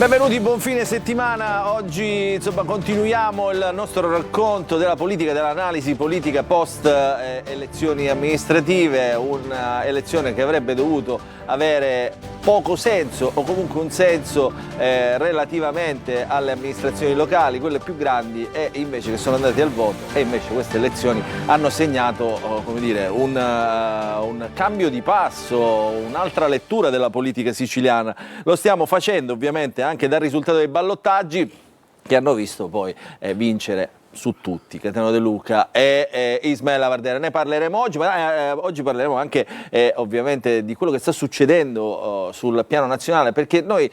Benvenuti, buon fine settimana. Oggi continuiamo il nostro racconto della politica, dell'analisi politica post elezioni amministrative, un'elezione che avrebbe dovuto avere poco senso o comunque un senso relativamente alle amministrazioni locali, quelle più grandi, e invece che sono andati al voto, e invece queste elezioni hanno segnato come dire, un cambio di passo, un'altra lettura della politica siciliana. Lo stiamo facendo ovviamente anche dal risultato dei ballottaggi, che hanno visto poi vincere su tutti Caetano De Luca e Ismael Lavardera. Ne parleremo oggi, ma oggi parleremo anche ovviamente di quello che sta succedendo sul piano nazionale, perché noi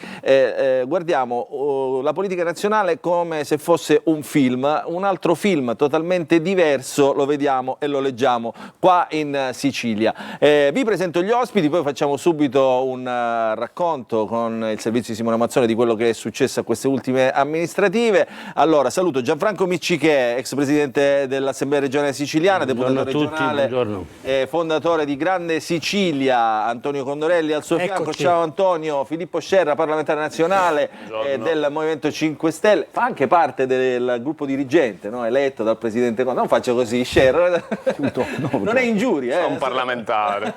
guardiamo la politica nazionale come se fosse un film, un altro film totalmente diverso lo vediamo e lo leggiamo qua in Sicilia. Vi presento gli ospiti, poi facciamo subito un racconto con il servizio di Simona Mazzone di quello che è successo a queste ultime amministrative. Allora, saluto Gianfranco Miccichè, ex presidente dell'Assemblea regionale siciliana, deputato regionale, fondatore di Grande Sicilia, Antonio Condorelli al suo fianco. Ciao Antonio. Filippo Scerra, parlamentare nazionale del Movimento 5 Stelle, fa anche parte del gruppo dirigente, no? Eletto dal presidente Conte. Non faccio così, Scerra, non è ingiuria. Un parlamentare,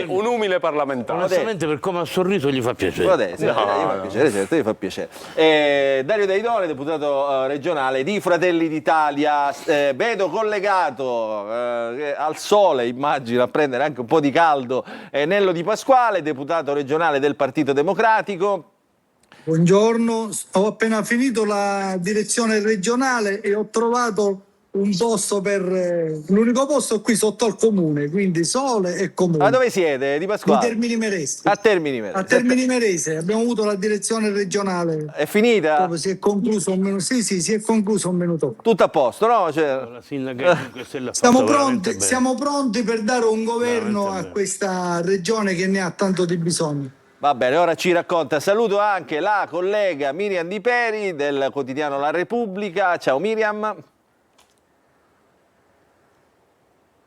un umile parlamentare. Onestamente per come ha sorriso gli fa piacere. Gli fa piacere, certo, gli fa piacere. Dario Daidone, deputato regionale di Fratelli d'Italia, vedo collegato al sole, immagino, a prendere anche un po' di caldo, Nello Di Pasquale, deputato regionale del Partito Democratico. Buongiorno, ho appena finito la direzione regionale e ho trovato un posto l'unico posto qui sotto al comune, quindi sole e comune. Ma dove siete, Di Pasquale? Di Termini Imerese. A Termini Imerese. A Termini Imerese abbiamo avuto la direzione regionale. È finita? Proprio si è concluso un minuto. Sì, si è concluso un minuto. Tutto a posto, no? La sindaca Siamo pronti per dare un governo a questa regione che ne ha tanto di bisogno. Va bene, ora ci racconta. Saluto anche la collega Miriam Di Peri del quotidiano La Repubblica. Ciao Miriam.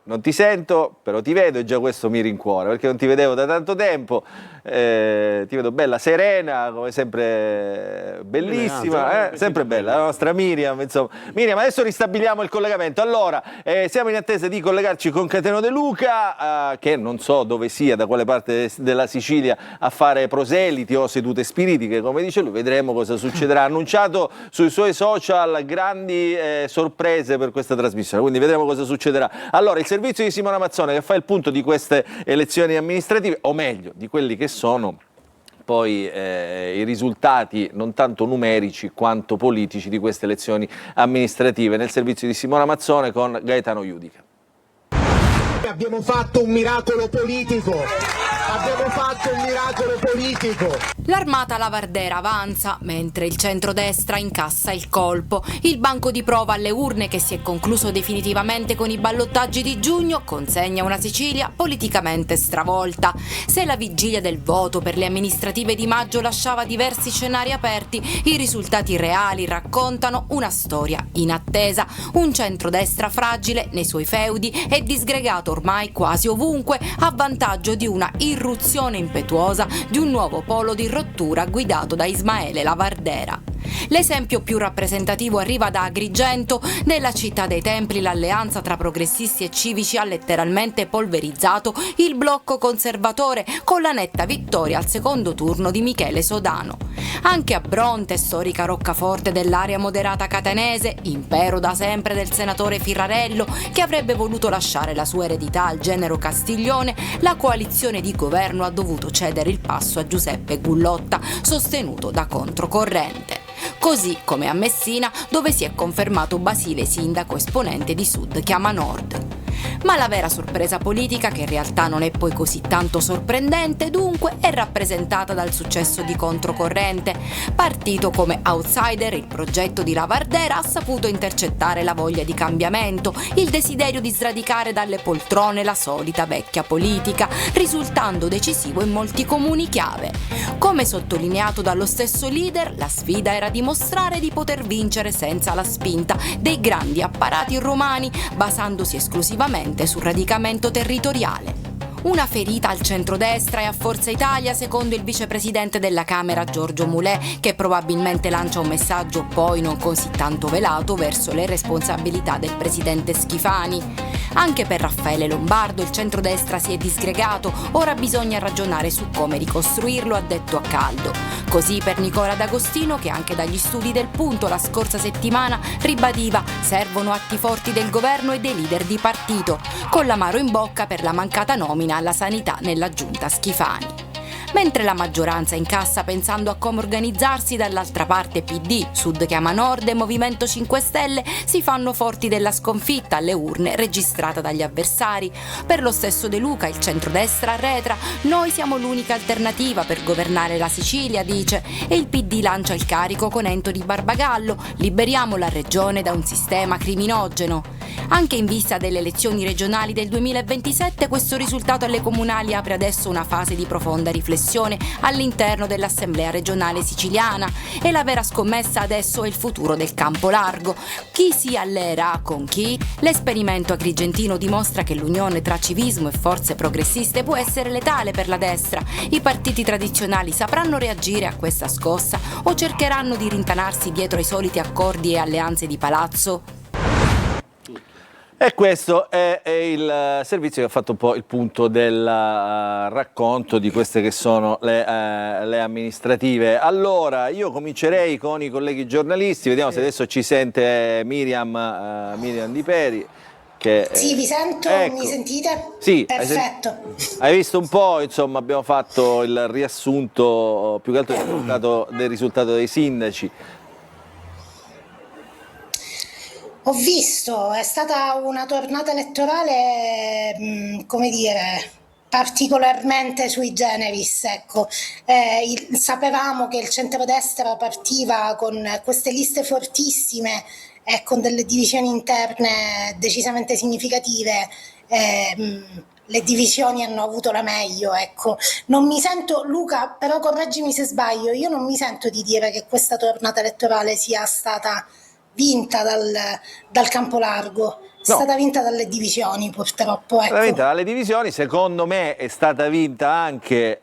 Non ti sento, però ti vedo e già questo mi rincuora, perché non ti vedevo da tanto tempo. Ti vedo bella, serena, come sempre bellissima, sempre bella, la nostra Miriam, insomma. Miriam, adesso ristabiliamo il collegamento. Allora, siamo in attesa di collegarci con Caetano De Luca, che non so dove sia, da quale parte della Sicilia, a fare proseliti o sedute spiritiche, come dice lui. Vedremo cosa succederà. Ha annunciato sui suoi social grandi sorprese per questa trasmissione, quindi vedremo cosa succederà. Allora, il servizio di Simona Mazzone che fa il punto di queste elezioni amministrative, o meglio, di quelli che sono poi i risultati non tanto numerici quanto politici di queste elezioni amministrative, nel servizio di Simona Mazzone con Gaetano Iudica. Abbiamo fatto un miracolo politico. Abbiamo fatto un miracolo politico. L'armata Lavardera avanza, mentre il centrodestra incassa il colpo. Il banco di prova alle urne, che si è concluso definitivamente con i ballottaggi di giugno, consegna una Sicilia politicamente stravolta. Se la vigilia del voto per le amministrative di maggio lasciava diversi scenari aperti, i risultati reali raccontano una storia inattesa. Un centrodestra fragile nei suoi feudi e disgregato ormai quasi ovunque, a vantaggio di una irruzione impetuosa di un nuovo polo di rottura guidato da Ismaele Lavardera. L'esempio più rappresentativo arriva da Agrigento. Nella città dei templi l'alleanza tra progressisti e civici ha letteralmente polverizzato il blocco conservatore, con la netta vittoria al secondo turno di Michele Sodano. Anche a Bronte, storica roccaforte dell'area moderata catanese, impero da sempre del senatore Firrarello, che avrebbe voluto lasciare la sua eredità al genero Castiglione, la coalizione di governo ha dovuto cedere il passo a Giuseppe Gullotta, sostenuto da controcorrente. Così come a Messina, dove si è confermato Basile sindaco esponente di Sud Chiama Nord. Ma la vera sorpresa politica, che in realtà non è poi così tanto sorprendente, dunque, è rappresentata dal successo di Controcorrente. Partito come outsider, il progetto di Lavardera ha saputo intercettare la voglia di cambiamento, il desiderio di sradicare dalle poltrone la solita vecchia politica, risultando decisivo in molti comuni chiave. Come sottolineato dallo stesso leader, la sfida era dimostrare di poter vincere senza la spinta dei grandi apparati romani, basandosi esclusivamente sul radicamento territoriale. Una ferita al centrodestra e a Forza Italia, secondo il vicepresidente della Camera Giorgio Mulè, che probabilmente lancia un messaggio poi non così tanto velato verso le responsabilità del presidente Schifani. Anche per Raffaele Lombardo il centrodestra si è disgregato, ora bisogna ragionare su come ricostruirlo, ha detto a caldo. Così per Nicola D'Agostino, che anche dagli studi del Punto la scorsa settimana ribadiva servono atti forti del governo e dei leader di partito, con l'amaro in bocca per la mancata nomina alla sanità nella giunta Schifani. Mentre la maggioranza incassa pensando a come organizzarsi, dall'altra parte PD, Sud chiama Nord e Movimento 5 Stelle si fanno forti della sconfitta alle urne registrata dagli avversari. Per lo stesso De Luca il centrodestra arretra, noi siamo l'unica alternativa per governare la Sicilia, dice, e il PD lancia il carico con Ento di Barbagallo, liberiamo la regione da un sistema criminogeno. Anche in vista delle elezioni regionali del 2027 questo risultato alle comunali apre adesso una fase di profonda riflessione all'interno dell'Assemblea regionale siciliana e la vera scommessa adesso è il futuro del campo largo. Chi si alleerà con chi? L'esperimento agrigentino dimostra che l'unione tra civismo e forze progressiste può essere letale per la destra. I partiti tradizionali sapranno reagire a questa scossa o cercheranno di rintanarsi dietro ai soliti accordi e alleanze di palazzo? E questo è il servizio che ha fatto un po' il punto del racconto di queste che sono le amministrative. Allora, io comincerei con i colleghi giornalisti, vediamo se adesso ci sente Miriam Di Peri. Sì, vi sento, ecco. Mi sentite? Sì, perfetto. Hai visto un po', insomma, abbiamo fatto il riassunto più che altro del risultato dei sindaci. Ho visto, è stata una tornata elettorale, come dire, particolarmente sui generis, ecco. Sapevamo che il centrodestra partiva con queste liste fortissime e con delle divisioni interne decisamente significative. Le divisioni hanno avuto la meglio, ecco. Non mi sento, Luca, però correggimi se sbaglio, io non mi sento di dire che questa tornata elettorale sia stata vinta dal campo largo, è stata vinta dalle divisioni purtroppo. Ecco. È stata vinta dalle divisioni, secondo me è stata vinta anche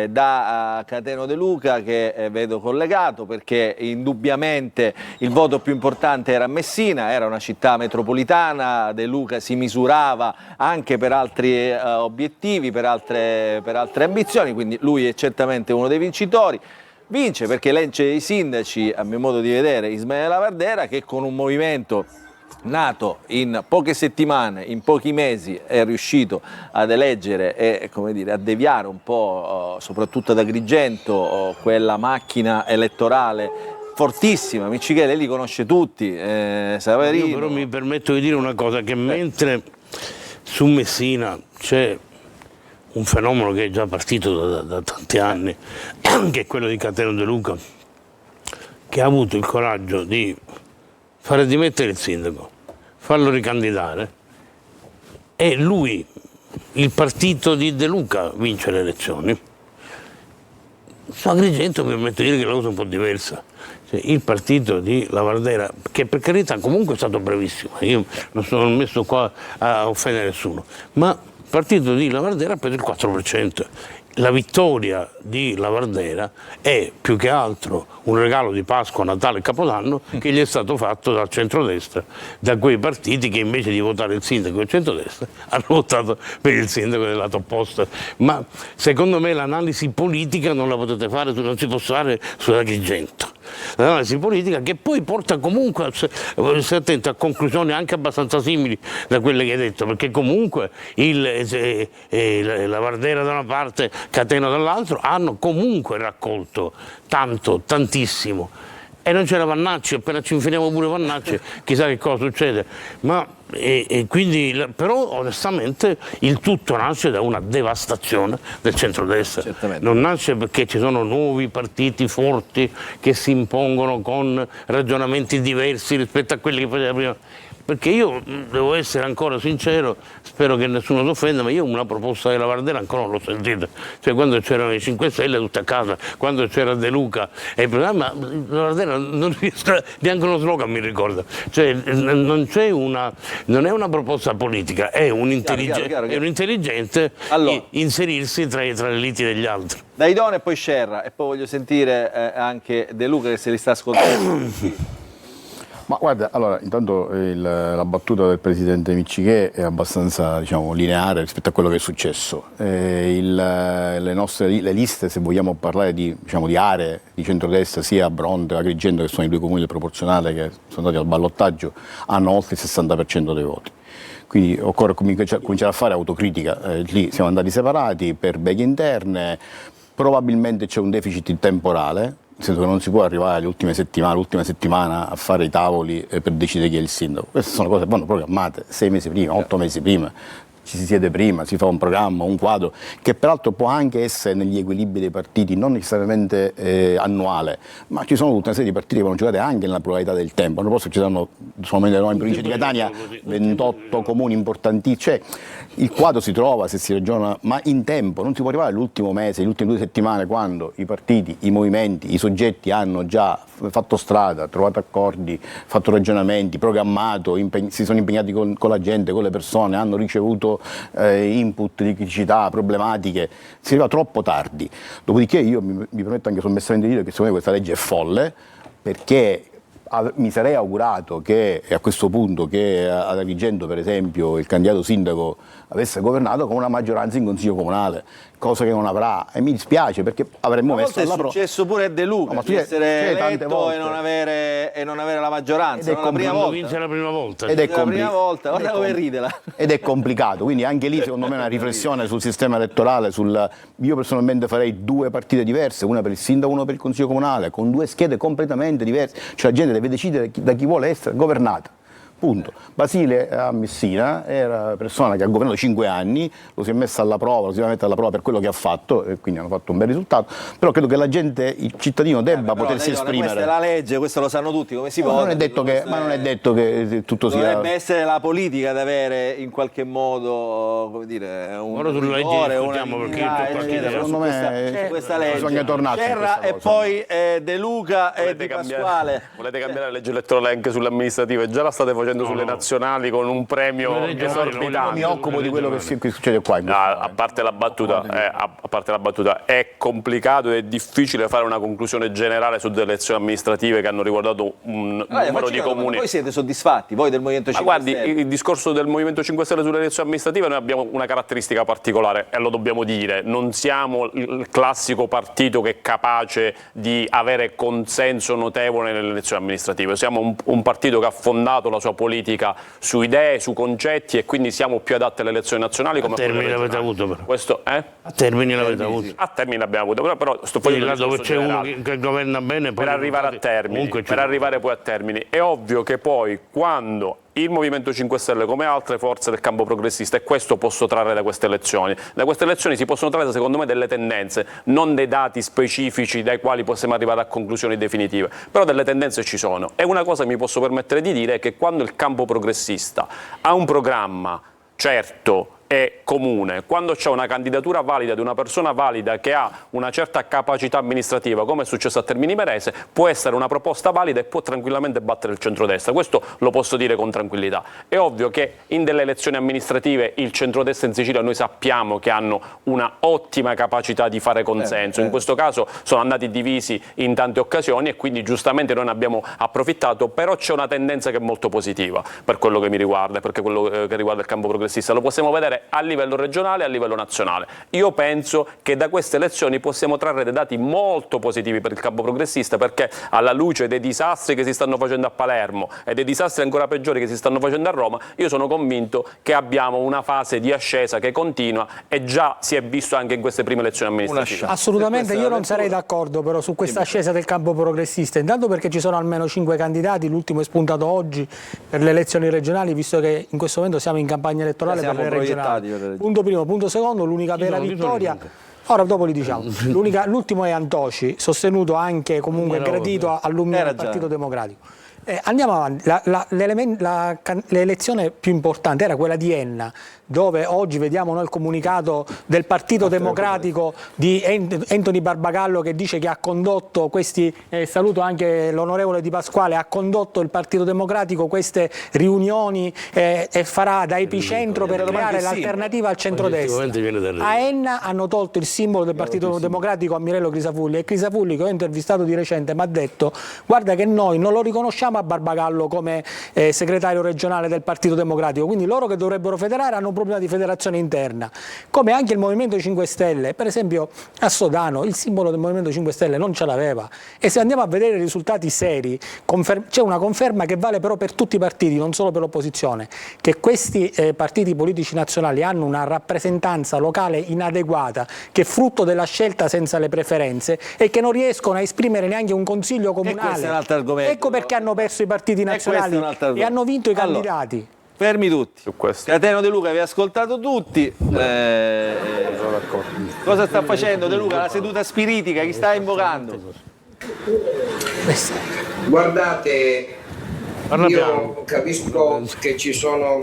da Cateno De Luca, che vedo collegato, perché indubbiamente il voto più importante era a Messina, era una città metropolitana, De Luca si misurava anche per altri obiettivi, per altre ambizioni, quindi lui è certamente uno dei vincitori. Vince perché elegge i sindaci, a mio modo di vedere, Ismaele Lavardera, che con un movimento nato in poche settimane, in pochi mesi, è riuscito ad eleggere e, come dire, a deviare un po', soprattutto ad Agrigento, quella macchina elettorale fortissima. Miccichele li conosce tutti, Savarino. Io però mi permetto di dire una cosa, che mentre su Messina c'è un fenomeno che è già partito da tanti anni, che è quello di Cateno De Luca, che ha avuto il coraggio di fare dimettere il sindaco, farlo ricandidare, e lui, il partito di De Luca, vince le elezioni. Su Agrigento mi permetto di dire che la cosa è un po' diversa. Cioè, il partito di Lavardera, che per carità comunque è stato brevissimo, io non sono messo qua a offendere nessuno, ma il partito di Lavardera ha preso il 4%. La vittoria di Lavardera è più che altro un regalo di Pasqua, Natale e Capodanno che gli è stato fatto dal centrodestra, da quei partiti che invece di votare il sindaco del centrodestra hanno votato per il sindaco del lato opposto. Ma secondo me l'analisi politica non la potete fare, non si può fare sull'Agrigento. L'analisi politica che poi porta comunque, stai attento, a conclusioni anche abbastanza simili da quelle che hai detto, perché comunque Lavardera da una parte, Cateno dall'altro, hanno comunque raccolto tantissimo. E non c'era Vannacci, appena ci infiniamo pure Vannacci, chissà che cosa succede. Ma quindi, però onestamente il tutto nasce da una devastazione del centrodestra. Certamente. Non nasce perché ci sono nuovi partiti forti che si impongono con ragionamenti diversi rispetto a quelli che faceva prima. perché io devo essere ancora sincero, spero che nessuno si offenda, ma io una proposta della Vardera ancora non l'ho sentita. Cioè quando c'erano i 5 Stelle tutti a casa, quando c'era De Luca e il programma, la Vardera non riesco, neanche uno slogan mi ricorda. Cioè non è una proposta politica, è un intelligente allora, inserirsi tra le liti degli altri. Daidone e poi Scerra, e poi voglio sentire anche De Luca che se li sta ascoltando. Ma guarda, allora, intanto la battuta del presidente Miccichè è abbastanza, diciamo, lineare rispetto a quello che è successo. Le liste, se vogliamo parlare di aree di centrodestra, sia a Bronte che Agrigento, che sono i due comuni del proporzionale che sono andati al ballottaggio, hanno oltre il 60% dei voti. Quindi occorre cominciare a fare autocritica. Lì siamo andati separati per beghe interne, probabilmente c'è un deficit temporale, nel senso che non si può arrivare l'ultima settimana a fare i tavoli per decidere chi è il sindaco. Queste sono cose che vanno programmate 6 mesi prima, 8 mesi prima, ci si siede prima, si fa un programma, un quadro, che peraltro può anche essere negli equilibri dei partiti, non necessariamente annuale, ma ci sono tutta una serie di partiti che vanno giocate anche nella pluralità del tempo. Non posso, ci saranno solamente noi in provincia di Catania 28 comuni importanti, cioè il quadro si trova se si ragiona, ma in tempo, non si può arrivare all'ultimo mese, le ultime 2 settimane, quando i partiti, i movimenti, i soggetti hanno già fatto strada, trovato accordi, fatto ragionamenti, programmato, si sono impegnati con la gente, con le persone, hanno ricevuto input di criticità, problematiche, si arriva troppo tardi. Dopodiché io mi permetto anche sommessamente di dire che secondo me questa legge è folle, perché mi sarei augurato che a questo punto che ad Agrigento, per esempio, il candidato sindaco avesse governato con una maggioranza in consiglio comunale, cosa che non avrà, e mi dispiace perché avremmo messo alla prova. È successo pure a De Luca, di essere eletto e non avere la maggioranza, la prima volta. Ed è la prima volta, guarda come ride là. Ed è complicato, quindi anche lì secondo me una riflessione sul sistema elettorale, io personalmente farei 2 partite diverse, una per il sindaco, una per il consiglio comunale, con 2 schede completamente diverse, cioè la gente deve decidere da chi vuole essere governata. Punto. Basile a Messina era una persona che ha governato 5 anni, lo si è messo alla prova, lo si va a mettere alla prova per quello che ha fatto, e quindi hanno fatto un bel risultato, però credo che la gente, il cittadino debba potersi esprimere. Questa è la legge, questo lo sanno tutti, come si vota. Ma non è detto che tutto sia... Dovrebbe essere la politica ad avere in qualche modo, come dire, un rigore, secondo me questa legge. Bisogna tornare Scerra e poi De Luca e Di Pasquale. Volete cambiare la legge elettorale anche sulle amministrative? Già la state facendo sulle nazionali con un premio esorbitante. Mi occupo di quello che succede qua. A parte la battuta, è complicato e difficile fare una conclusione generale su delle elezioni amministrative che hanno riguardato un numero di comuni. Voi siete soddisfatti, voi del Movimento 5 Stelle? Ma guardi, il discorso del Movimento 5 Stelle sulle elezioni amministrative, noi abbiamo una caratteristica particolare e lo dobbiamo dire: non siamo il classico partito che è capace di avere consenso notevole nelle elezioni amministrative. Siamo un partito che ha fondato la sua politica su idee, su concetti, e quindi siamo più adatti alle elezioni nazionali. Come a termini l'avete avuto però. Questo, A termini l'avete avuto. A termini l'abbiamo avuto, però sto facendo là dove c'è uno che governa bene per arrivare a termini, poi a termini. È ovvio che poi quando il Movimento 5 Stelle, come altre forze del campo progressista, e questo posso trarre da queste elezioni si possono trarre secondo me delle tendenze, non dei dati specifici dai quali possiamo arrivare a conclusioni definitive, però delle tendenze ci sono. E una cosa mi posso permettere di dire è che quando il campo progressista ha un programma certo è comune, quando c'è una candidatura valida di una persona valida che ha una certa capacità amministrativa, come è successo a Termini Imerese, può essere una proposta valida e può tranquillamente battere il centrodestra. Questo lo posso dire con tranquillità. È ovvio che in delle elezioni amministrative il centrodestra in Sicilia noi sappiamo che hanno una ottima capacità di fare consenso. In questo caso sono andati divisi in tante occasioni e quindi giustamente noi ne abbiamo approfittato, però c'è una tendenza che è molto positiva per quello che mi riguarda e per quello che riguarda il campo progressista. Lo possiamo vedere a livello regionale e a livello nazionale. Io penso che da queste elezioni possiamo trarre dei dati molto positivi per il campo progressista, perché alla luce dei disastri che si stanno facendo a Palermo e dei disastri ancora peggiori che si stanno facendo a Roma, io sono convinto che abbiamo una fase di ascesa che continua e già si è visto anche in queste prime elezioni amministrative. Assolutamente, io non sarei d'accordo però su questa ascesa del campo progressista, intanto perché ci sono almeno 5 candidati, l'ultimo è spuntato oggi per le elezioni regionali, visto che in questo momento siamo in campagna elettorale per le regionali. Punto primo. Punto secondo, l'unica vera vittoria, ora dopo li diciamo, l'ultimo è Antoci, sostenuto anche comunque gradito alumni del Partito Democratico. Andiamo avanti. L'elezione più importante era quella di Enna, dove oggi vediamo noi il comunicato del Partito Democratico di Anthony Barbagallo, che dice che ha condotto questi, saluto anche l'onorevole Di Pasquale, ha condotto il Partito Democratico queste riunioni e farà da epicentro per creare l'alternativa al centrodestra. A Enna hanno tolto il simbolo del Partito Democratico a Mirello Crisafulli, e Crisafulli, che ho intervistato di recente, mi ha detto: guarda che noi non lo riconosciamo a Barbagallo come segretario regionale del Partito Democratico, quindi loro che dovrebbero federare hanno un problema di federazione interna, come anche il Movimento 5 Stelle. Per esempio a Sodano il simbolo del Movimento 5 Stelle non ce l'aveva, e se andiamo a vedere i risultati seri c'è una conferma che vale però per tutti i partiti, non solo per l'opposizione, che questi partiti politici nazionali hanno una rappresentanza locale inadeguata, che è frutto della scelta senza le preferenze, e che non riescono a esprimere neanche un consiglio comunale. Ecco perché hanno perso i partiti nazionali e hanno vinto i candidati. Fermi tutti. Cateno De Luca vi ha ascoltato tutti. Cosa sta facendo De Luca? La seduta spiritica, chi sta invocando? Guardate, io capisco che ci sono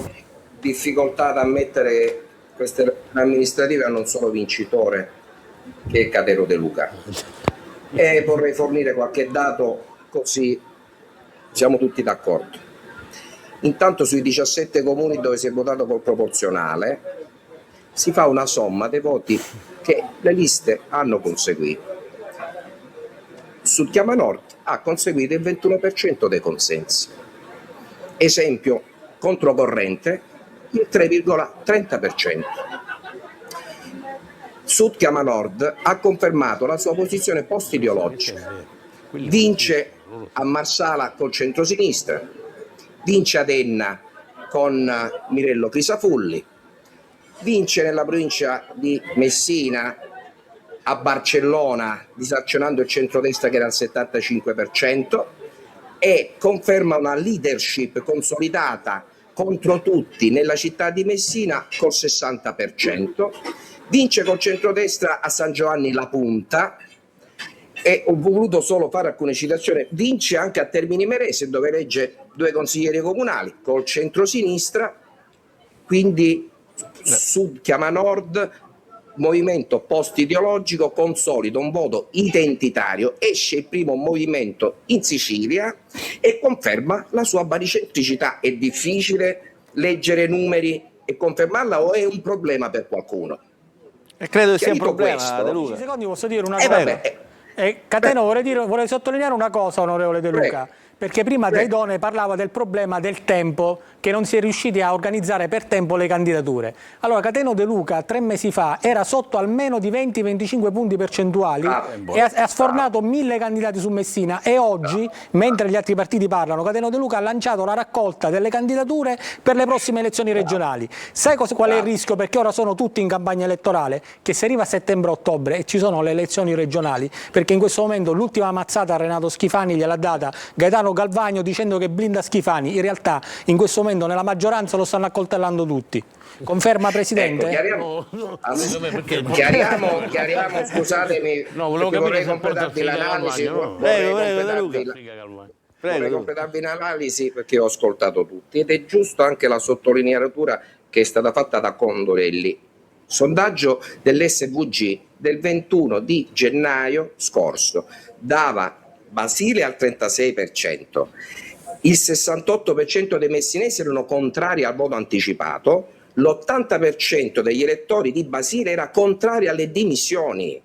difficoltà ad ammettere che queste amministrative hanno un solo vincitore, che è Cateno De Luca, e vorrei fornire qualche dato così siamo tutti d'accordo. Intanto sui 17 comuni dove si è votato col proporzionale si fa una somma dei voti che le liste hanno conseguito. Sul Chiama Nord ha conseguito il 21% dei consensi. Esempio controcorrente, il 3,30%. Sud Chiama Nord ha confermato la sua posizione post-ideologica. Vince a Marsala col centrosinistra, vince ad Enna con Mirello Crisafulli, vince nella provincia di Messina a Barcellona disazionando il centrodestra che era al 75%, e conferma una leadership consolidata contro tutti nella città di Messina col 60%, vince col centrodestra a San Giovanni La Punta, e ho voluto solo fare alcune citazioni, vince anche a Termini Imerese dove elegge 2 consiglieri comunali col centrosinistra. Quindi Sud Chiama Nord, movimento post-ideologico, consolida un voto identitario, esce il primo movimento in Sicilia e conferma la sua baricentricità. È difficile leggere numeri e confermarla, o è un problema per qualcuno? E credo che sia un problema, De Luca. Secondi posso dire una cosa? Cateno, vorrei sottolineare una cosa, onorevole De Luca, perché prima Daidone parlava del problema del tempo, che non si è riusciti a organizzare per tempo le candidature. Allora Cateno De Luca 3 mesi fa era sotto almeno di 20-25 punti percentuali e ha sfornato 1000 candidati su Messina, e oggi, mentre gli altri partiti parlano, Cateno De Luca ha lanciato la raccolta delle candidature per le prossime elezioni regionali. Sai qual è il rischio? Perché ora sono tutti in campagna elettorale, che se arriva a settembre-ottobre e ci sono le elezioni regionali, perché in questo momento l'ultima mazzata a Renato Schifani gliel'ha data Gaetano Galvagno diciendo che blinda Schifani, in realtà in questo momento nella maggioranza lo stanno accoltellando tutti. Conferma, Presidente? Ecco, chiariamo, scusatemi, vorrei completarvi l'analisi. Vorrei completarvi l'analisi perché ho ascoltato tutti, ed è giusto anche la sottolineatura che è stata fatta da Condorelli. Sondaggio dell'SVG del 21 di gennaio scorso dava Basile al 36%, il 68% dei messinesi erano contrari al voto anticipato, l'80% degli elettori di Basile era contrario alle dimissioni.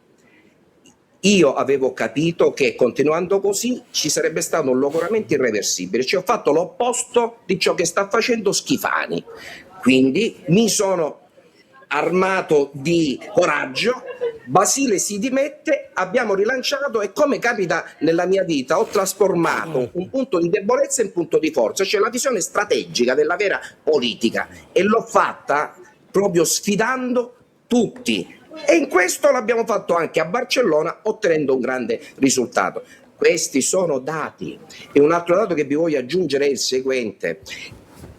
Io avevo capito che continuando così ci sarebbe stato un logoramento irreversibile, cioè ho fatto l'opposto di ciò che sta facendo Schifani, quindi mi sono armato di coraggio, Basile si dimette, abbiamo rilanciato e, come capita nella mia vita, ho trasformato un punto di debolezza in punto di forza, cioè la visione strategica della vera politica, e l'ho fatta proprio sfidando tutti, e in questo l'abbiamo fatto anche a Barcellona ottenendo un grande risultato. Questi sono dati. E un altro dato che vi voglio aggiungere è il seguente: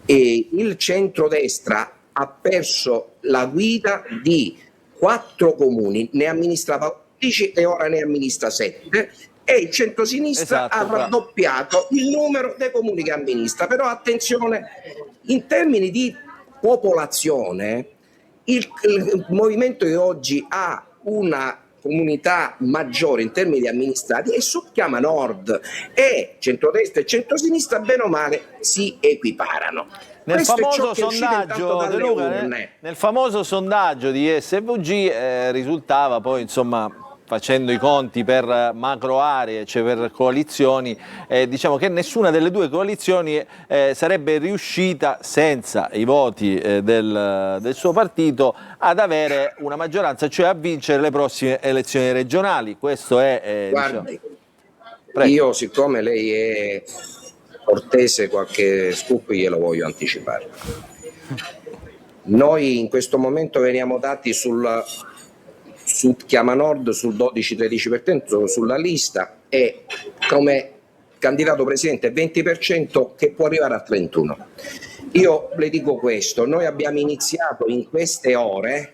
il centrodestra ha perso la guida di 4 comuni, ne amministrava 11 e ora ne amministra 7, e il centrosinistra Esatto, ha bravo. raddoppiato il numero dei comuni che amministra. Però attenzione, in termini di popolazione, il movimento che oggi ha una comunità maggiore in termini di amministrati è Chiama Nord, e centrodestra e centrosinistra bene o male si equiparano. Nel Questo è famoso ciò che uscita intanto sondaggio, dalle De Luca, urne. nel famoso sondaggio di SVG risultava poi, insomma, facendo i conti per macro aree, cioè per coalizioni, diciamo che nessuna delle due coalizioni sarebbe riuscita, senza i voti del suo partito, ad avere una maggioranza, cioè a vincere le prossime elezioni regionali. Questo è, Guardi, Prego. io siccome lei è cortese, qualche scoop glielo voglio anticipare. Noi in questo momento veniamo dati su Chiama Nord sul 12-13% sulla lista, e come candidato presidente 20% che può arrivare a 31%. Io le dico questo: noi abbiamo iniziato in queste ore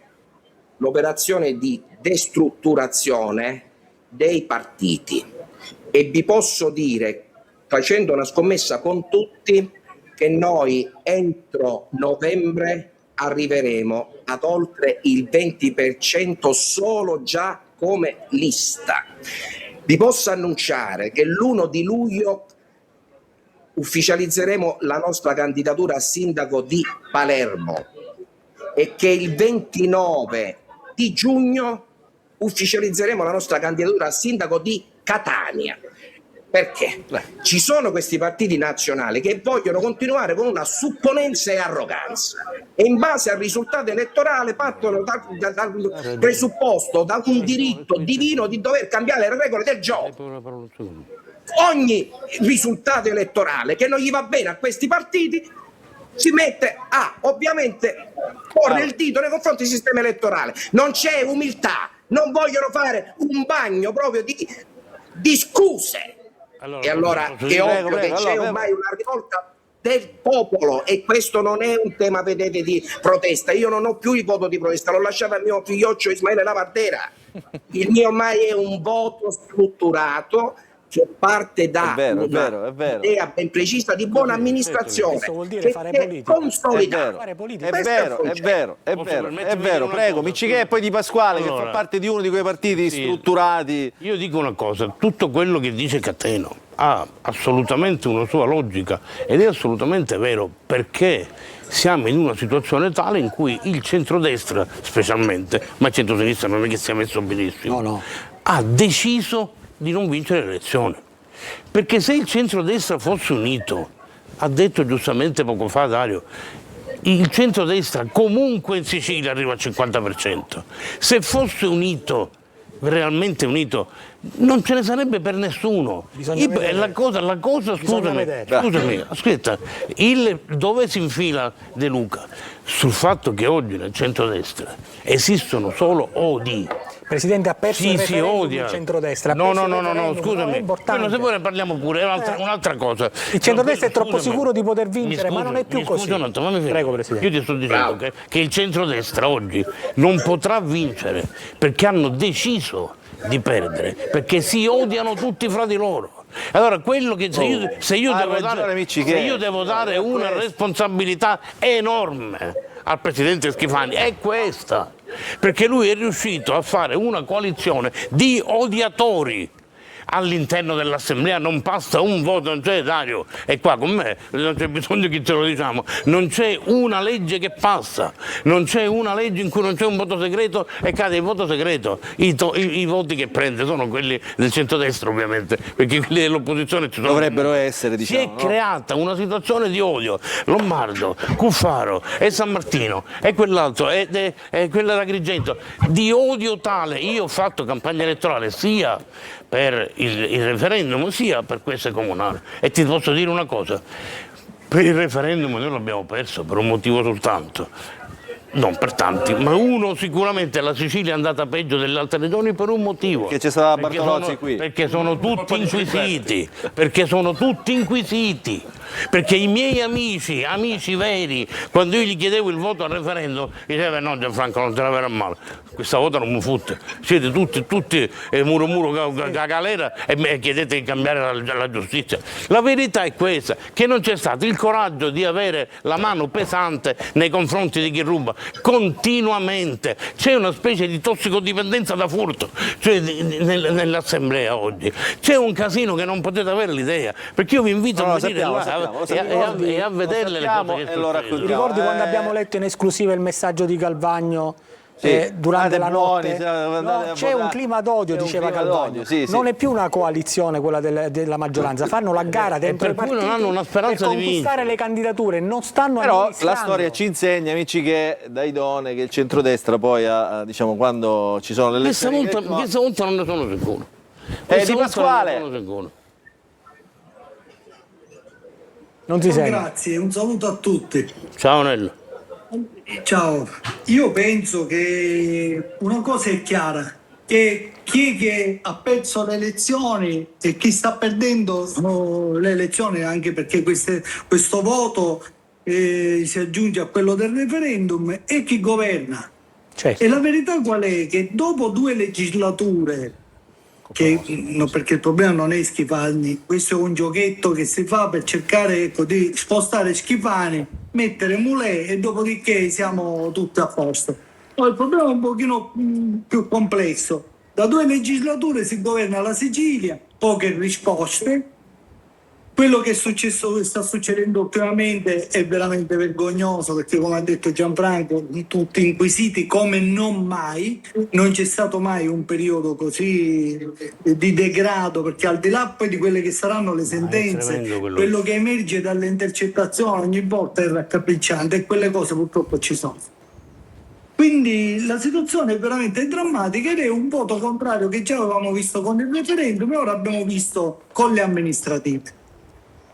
l'operazione di destrutturazione dei partiti, e vi posso dire, facendo una scommessa con tutti, che noi entro novembre arriveremo ad oltre il 20% solo già come lista. Vi posso annunciare che l'1 di luglio ufficializzeremo la nostra candidatura a sindaco di Palermo, e che il 29 di giugno ufficializzeremo la nostra candidatura a sindaco di Catania. Perché? Ci sono questi partiti nazionali che vogliono continuare con una supponenza e arroganza, e in base al risultato elettorale partono dal presupposto, da un diritto divino di dover cambiare le regole del gioco. Ogni risultato elettorale che non gli va bene a questi partiti si mette a, ovviamente, porre il dito nei confronti del sistema elettorale. Non c'è umiltà, non vogliono fare un bagno proprio di scuse. E allora è ovvio che c'è ormai una rivolta del popolo, e questo non è un tema, vedete, di protesta. Io non ho più il voto di protesta, l'ho lasciato al mio figlioccio Ismaele Lavardera. Il mio ormai è un voto strutturato che parte da un'idea ben precisa di buona amministrazione. Questo vuol dire fare politica. È vero, prego, Miccichè e poi Di Pasquale, che fa parte di uno di quei partiti strutturati. Io dico una cosa: tutto quello che dice Cateno ha assolutamente una sua logica, ed è assolutamente vero, perché siamo in una situazione tale in cui il centrodestra specialmente, ma il centrosinistra non è che sia messo benissimo, ha deciso di non vincere le elezioni. Perché se il centrodestra fosse unito, ha detto giustamente poco fa Dario, il centrodestra comunque in Sicilia arriva al 50%. Se fosse unito, realmente unito, non ce ne sarebbe per nessuno. La cosa scusami, aspetta, dove si infila De Luca? Sul fatto che oggi nel centrodestra esistono solo odi. Presidente, ha perso il referendum odia. il centrodestra. No, scusami, quello se vuoi ne parliamo pure, è un'altra cosa. Il centrodestra è troppo sicuro di poter vincere, ma non è più così. Prego, Presidente. Io ti sto dicendo che il centrodestra oggi non potrà vincere perché hanno deciso di perdere, perché si odiano tutti fra di loro. Allora, quello che se io devo dare una responsabilità enorme al Presidente Schifani è questa, perché lui è riuscito a fare una coalizione di odiatori all'interno dell'Assemblea. Non passa un voto, non c'è, Dario, è qua con me, non c'è bisogno che te lo diciamo, non c'è una legge che passa, non c'è una legge in cui non c'è un voto segreto e cade il voto segreto. I voti che prende sono quelli del centrodestra, ovviamente, perché quelli dell'opposizione ci sono. Dovrebbero essere, diciamo. Si è creata una situazione di odio. Lombardo, Cuffaro e San Martino e quell'altro e quella da Agrigento, di odio tale. Io ho fatto campagna elettorale sia per il referendum sia per queste comunali, e ti posso dire una cosa: per il referendum noi l'abbiamo perso per un motivo soltanto, non per tanti, ma uno sicuramente. La Sicilia è andata peggio delle altre regioni per un motivo, che c'è stata Bartolozzi qui, perché sono tutti inquisiti, perché i miei amici veri, quando io gli chiedevo il voto al referendum, dicevano no Gianfranco non te la verrà male, questa volta non mi fotte, siete tutti muro galera e chiedete di cambiare la giustizia. La verità è questa, che non c'è stato il coraggio di avere la mano pesante nei confronti di chi ruba continuamente, c'è una specie di tossicodipendenza da furto, cioè nell'assemblea oggi c'è un casino che non potete avere l'idea, perché io vi invito a venire e a vedere le cose che succedono. Ricordi quando abbiamo letto in esclusiva il messaggio di Galvagno? Durante la notte c'è un clima d'odio, diceva Galvagno. Non è più una coalizione quella della maggioranza, fanno la gara dentro i partiti non hanno una speranza per conquistare le candidature, non stanno però la storia ci insegna, amici, che da Idone che il centrodestra poi diciamo quando ci sono le elezioni questa volta non ne sono sicuro. Di Pasquale non si sente. Grazie, un saluto a tutti. Ciao Nello. Ciao, io penso che una cosa è chiara, che chi che ha perso le elezioni e chi sta perdendo le elezioni, anche perché questo voto si aggiunge a quello del referendum, è chi governa. Certo. E la verità qual è? Che dopo 2 legislature, perché il problema non è Schifani, questo è un giochetto che si fa per cercare di spostare Schifani, mettere Mulè e dopodiché siamo tutti a posto. Ma il problema è un pochino più complesso. Da 2 legislature si governa la Sicilia, poche risposte. Quello che sta succedendo ultimamente è veramente vergognoso, perché come ha detto Gianfranco, tutti inquisiti come non mai, non c'è stato mai un periodo così di degrado, perché al di là poi di quelle che saranno le sentenze, quello che emerge dalle intercettazioni ogni volta è raccapricciante e quelle cose purtroppo ci sono. Quindi la situazione è veramente drammatica ed è un voto contrario che già avevamo visto con il referendum e ora abbiamo visto con le amministrative.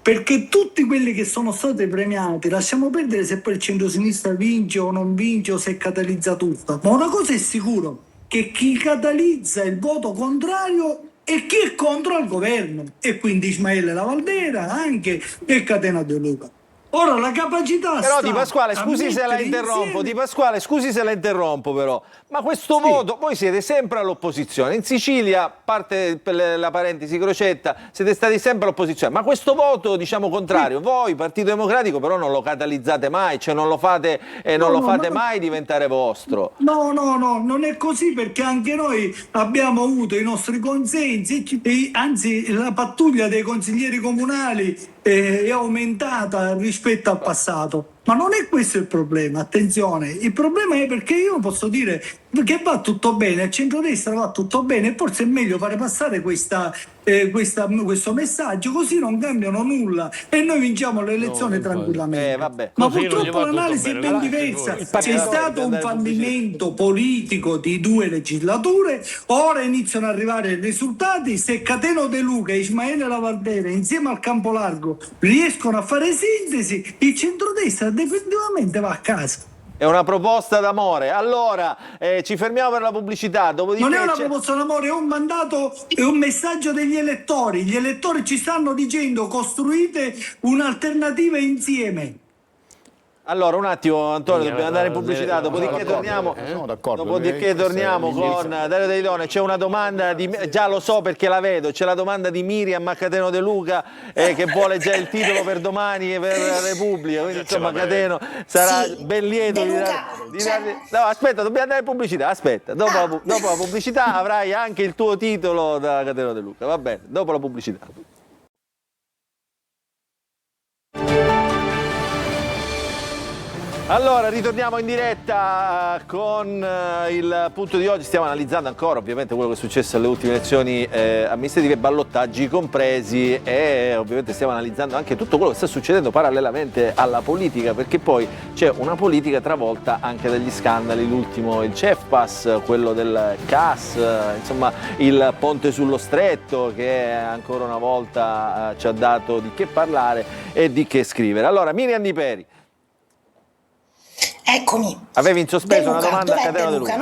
Perché tutti quelli che sono stati premiati, lasciamo perdere se poi il centro-sinistra vince o non vince o se catalizza tutto, ma una cosa è sicuro, che chi catalizza il voto contrario è chi è contro il governo, e quindi Ismaele Lavaldera anche e Catena De Luca. Ora la capacità però Di Pasquale, scusi se la interrompo, Di Pasquale, scusi se la interrompo però, ma questo voto, voi siete sempre all'opposizione, in Sicilia, parte per la parentesi Crocetta, siete stati sempre all'opposizione, ma questo voto, diciamo, contrario, voi, Partito Democratico, però non lo catalizzate mai, cioè non lo fate mai diventare vostro. No, non è così, perché anche noi abbiamo avuto i nostri consensi, anzi la pattuglia dei consiglieri comunali è aumentata rispetto al passato. Ma non è questo il problema, attenzione, il problema è perché io posso dire che va tutto bene, al centrodestra va tutto bene, e forse è meglio fare passare questo messaggio, così non cambiano nulla e noi vinciamo le elezioni tranquillamente. Ma purtroppo l'analisi è ben diversa, c'è stato un fallimento politico di 2 legislature, ora iniziano ad arrivare i risultati, se Catena De Luca e Ismaele Lavaldera insieme al Campolargo riescono a fare sintesi, il centrodestra definitivamente va a casa. È una proposta d'amore. Allora, ci fermiamo per la pubblicità. Dopodiché non è una proposta d'amore, è un mandato, è un messaggio degli elettori. Gli elettori ci stanno dicendo: costruite un'alternativa insieme. Allora, un attimo, Antonio, dobbiamo andare in pubblicità, dopodiché torniamo con Dario Deidone. C'è una domanda, già lo so perché la vedo, c'è la domanda di Miriam a Catena De Luca che vuole già il titolo per domani per la Repubblica, quindi insomma Catena sarà ben lieto di dargli... No, aspetta, dobbiamo andare in pubblicità, aspetta, dopo la pubblicità avrai anche il tuo titolo da Catena De Luca, va bene, dopo la pubblicità. Allora, ritorniamo in diretta con il punto di oggi. Stiamo analizzando ancora ovviamente quello che è successo alle ultime elezioni amministrative, ballottaggi compresi, e ovviamente stiamo analizzando anche tutto quello che sta succedendo parallelamente alla politica, perché poi c'è una politica travolta anche dagli scandali, l'ultimo il CEFPAS, quello del CAS, insomma il ponte sullo Stretto che ancora una volta ci ha dato di che parlare e di che scrivere. Allora, Miriam Di Peri. Eccomi. Avevi in sospeso una domanda a Catena De Luca.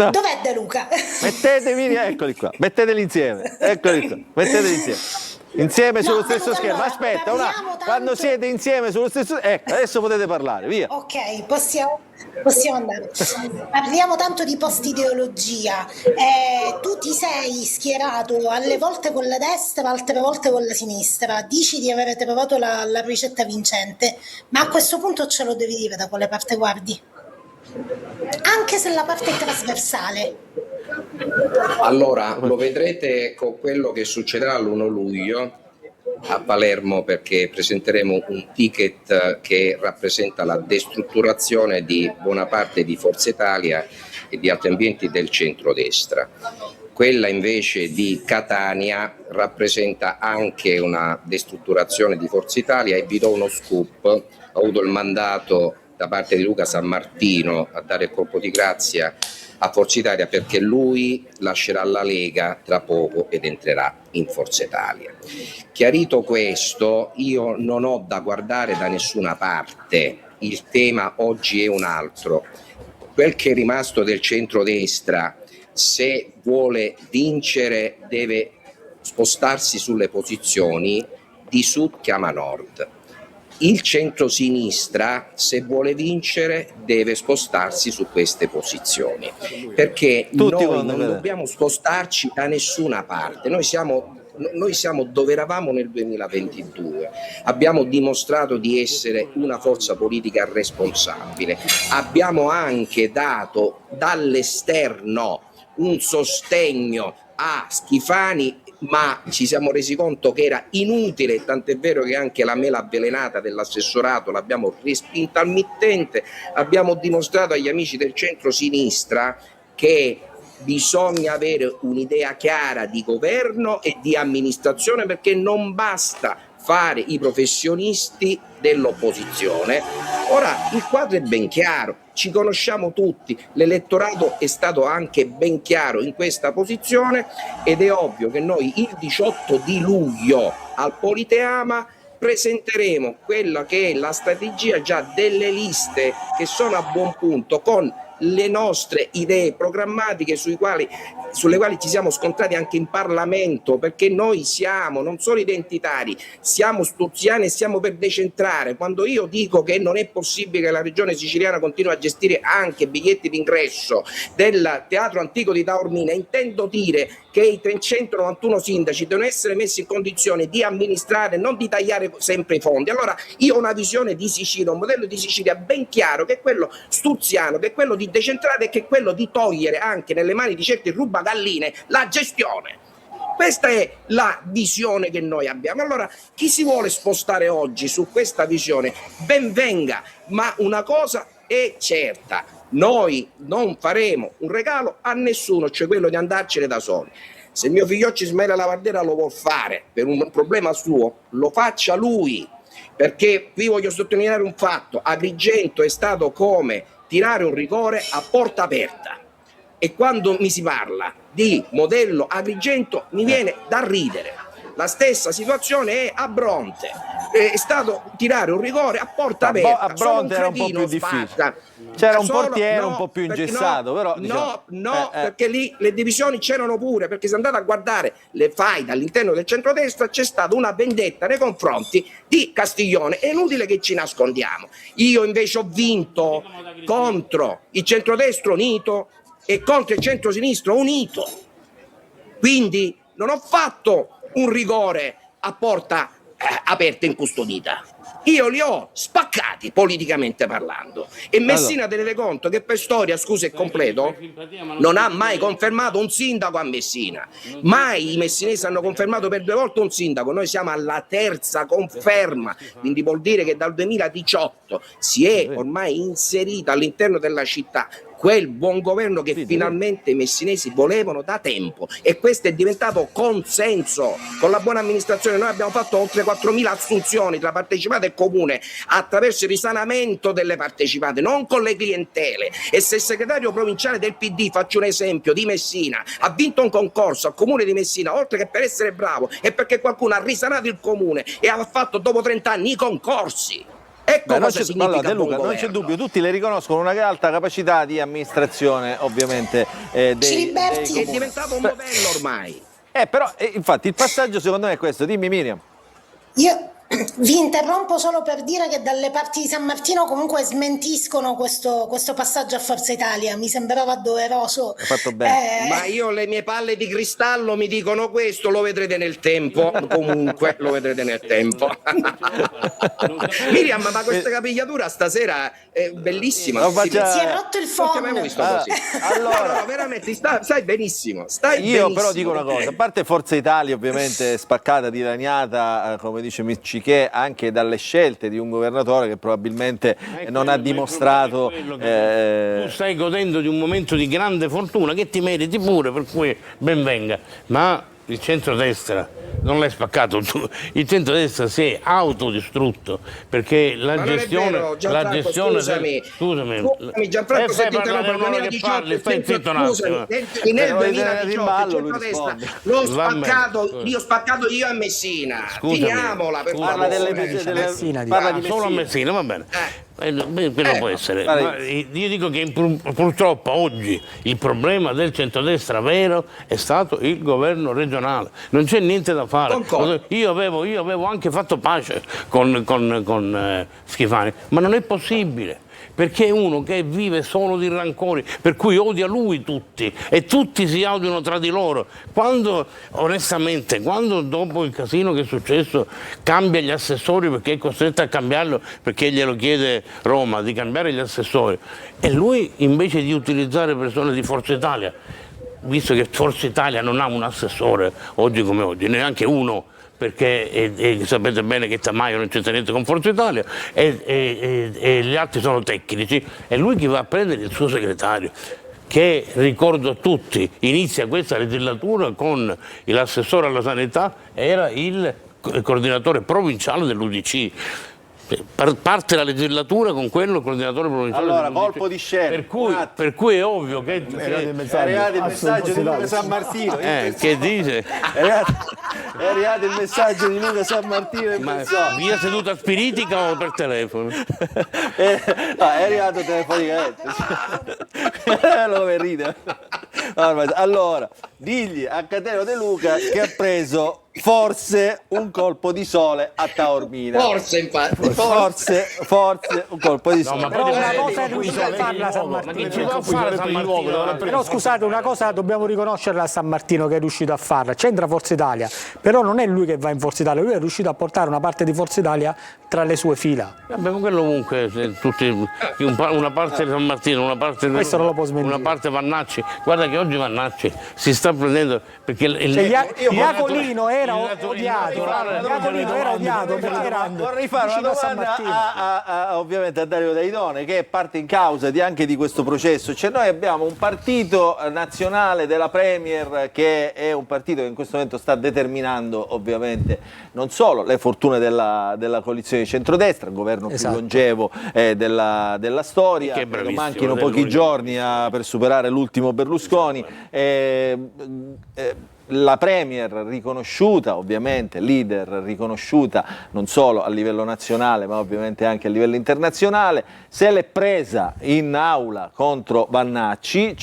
Dov'è De Luca? Mettetemi, eccoli qua, metteteli insieme, eccoli qua, metteteli insieme. Insieme sullo No, stesso schermo. allora, Aspetta, parliamo tanto- quando siete insieme sullo stesso... Ecco, adesso potete parlare, via. Ok, possiamo andare. Parliamo tanto di post-ideologia. Tu ti sei schierato alle volte con la destra, altre volte con la sinistra. Dici di aver trovato la ricetta vincente, ma a questo punto ce lo devi dire da quale parte guardi. Anche se la parte è trasversale. Allora, lo vedrete con quello che succederà l'1 luglio a Palermo, perché presenteremo un ticket che rappresenta la destrutturazione di buona parte di Forza Italia e di altri ambienti del centrodestra. Quella invece di Catania rappresenta anche una destrutturazione di Forza Italia, e vi do uno scoop: ho avuto il mandato da parte di Luca Sammartino a dare il colpo di grazia a Forza Italia, perché lui lascerà la Lega tra poco ed entrerà in Forza Italia. Chiarito questo, io non ho da guardare da nessuna parte, il tema oggi è un altro. Quel che è rimasto del centrodestra, se vuole vincere, deve spostarsi sulle posizioni di sud chiama nord. Il centrosinistra, se vuole vincere, deve spostarsi su queste posizioni, perché noi non dobbiamo spostarci da nessuna parte. Noi siamo dove eravamo nel 2022, abbiamo dimostrato di essere una forza politica responsabile, abbiamo anche dato dall'esterno un sostegno a Schifani, ma ci siamo resi conto che era inutile, tant'è vero che anche la mela avvelenata dell'assessorato l'abbiamo respinta al mittente. Abbiamo dimostrato agli amici del centro-sinistra che bisogna avere un'idea chiara di governo e di amministrazione, perché non basta fare i professionisti dell'opposizione. Ora il quadro è ben chiaro, ci conosciamo tutti, l'elettorato è stato anche ben chiaro in questa posizione, ed è ovvio che noi il 18 di luglio al Politeama presenteremo quella che è la strategia già delle liste che sono a buon punto, con le nostre idee programmatiche sulle quali ci siamo scontrati anche in Parlamento, perché noi siamo non solo identitari, siamo sturziani e siamo per decentrare. Quando io dico che non è possibile che la regione siciliana continui a gestire anche biglietti d'ingresso del Teatro Antico di Taormina, intendo dire che i 391 sindaci devono essere messi in condizione di amministrare, non di tagliare sempre i fondi. Allora io ho una visione di Sicilia, un modello di Sicilia ben chiaro, che è quello sturziano, che è quello di decentrare, e che è quello di togliere anche nelle mani di certi rubagalline la gestione. Questa è la visione che noi abbiamo. Allora chi si vuole spostare oggi su questa visione ben venga, ma una cosa è certa: noi non faremo un regalo a nessuno, cioè quello di andarcene da soli. Se mio figlioccio Ismaele Lavardera lo vuol fare per un problema suo, lo faccia lui, perché qui voglio sottolineare un fatto: Agrigento è stato come tirare un rigore a porta aperta, e quando mi si parla di modello Agrigento mi viene da ridere. La stessa situazione è a Bronte, è stato tirare un rigore a porta aperta. A Bronte era un po' più difficile, c'era un portiere un po' più ingessato, però diciamo, perché lì le divisioni c'erano pure, perché se andate a guardare le faide all'interno del centrodestra c'è stata una vendetta nei confronti di Castiglione, è inutile che ci nascondiamo. Io invece ho vinto contro il centrodestra unito e contro il centrosinistra unito, quindi non ho fatto un rigore a porta aperta incustodita, io li ho spaccati politicamente parlando, e Messina tenete conto che per storia, scusa e completo, non ha mai confermato un sindaco a Messina, mai i messinesi hanno confermato per 2 volte un sindaco, noi siamo alla terza conferma, quindi vuol dire che dal 2018 si è ormai inserita all'interno della città quel buon governo che finalmente i messinesi volevano da tempo, e questo è diventato consenso. Con la buona amministrazione noi abbiamo fatto oltre 4.000 assunzioni tra partecipate e comune attraverso il risanamento delle partecipate, non con le clientele. E se il segretario provinciale del PD, faccio un esempio, di Messina, ha vinto un concorso al comune di Messina, oltre che per essere bravo, è perché qualcuno ha risanato il comune e ha fatto dopo 30 anni i concorsi. Ecco cosa significa De Luca, non c'è dubbio, tutti le riconoscono una alta capacità di amministrazione, ovviamente. È diventato un modello ormai. Però infatti il passaggio secondo me è questo, dimmi Miriam. Io vi interrompo solo per dire che dalle parti di San Martino comunque smentiscono questo passaggio a Forza Italia, mi sembrava doveroso. Hai fatto bene. Ma io le mie palle di cristallo mi dicono questo, lo vedrete nel tempo, comunque lo vedrete nel tempo. Miriam, ma questa capigliatura stasera è bellissima. Si è rotto il Non ti ho mai fono. visto così. Allora, No, veramente stai benissimo. io però dico una cosa, a parte Forza Italia ovviamente spaccata, dilaniata, come dice Miccichè, anche dalle scelte di un governatore che probabilmente non ha dimostrato... Tu stai godendo di un momento di grande fortuna che ti meriti pure, per cui ben venga, ma il centrodestra non l'hai spaccato tu, il centrodestra si è autodistrutto perché la gestione, scusami Gianfranco, se ti interrompo, nel 2018 il centrodestra l'ho spaccato io a Messina. Finiamola, per Parla di solo a Messina, va bene. Quello può essere, ma io dico che purtroppo oggi il problema del centrodestra vero è stato il governo regionale, non c'è niente da fare. Io avevo anche fatto pace con Schifani, ma non è possibile. Perché è uno che vive solo di rancori, per cui odia lui tutti e tutti si odiano tra di loro. Onestamente, quando dopo il casino che è successo cambia gli assessori perché è costretto a cambiarlo, perché glielo chiede Roma di cambiare gli assessori, e lui invece di utilizzare persone di Forza Italia, visto che Forza Italia non ha un assessore oggi come oggi, neanche uno, perché sapete bene che Tamaio non c'entra niente con Forza Italia e gli altri sono tecnici, è lui che va a prendere il suo segretario, che ricordo a tutti inizia questa legislatura con l'assessore alla sanità, era il coordinatore provinciale dell'UDC. Parte la legislatura con quello coordinatore provinciale. Allora, colpo di scena. Per cui è ovvio che è arrivato il messaggio di Luca San Martino. Che dice? È arrivato il messaggio di Luca San Martino. Via seduta spiritica o per telefono? No, è arrivato telefonicamente. Come ride. Allora, digli a Cateno De Luca che ha preso forse un colpo di sole a Taormina. Forse, infatti. Forse un colpo di sole. No, però una cosa è riuscire a farla a San Martino. Però scusate, una cosa dobbiamo riconoscerla a San Martino che è riuscito a farla. C'entra Forza Italia, però non è lui che va in Forza Italia, lui è riuscito a portare una parte di Forza Italia tra le sue fila. Vabbè, quello comunque, una parte di San Martino, una parte questo non lo può smentire. Una parte Vannacci. Guarda che oggi Vannacci si sta prendendo perché Iacolino era odiato perché era vorrei fare una domanda ovviamente a Dario Daidone, che è parte in causa anche di questo processo. Cioè, noi abbiamo un partito nazionale della Premier che è un partito che in questo momento sta determinando ovviamente non solo le fortune della coalizione di centrodestra, il governo più longevo della storia, manchino pochi giorni per superare l'ultimo Berlusconi. La Premier riconosciuta, ovviamente, leader riconosciuta non solo a livello nazionale ma ovviamente anche a livello internazionale, se l'è presa in aula contro Vannacci,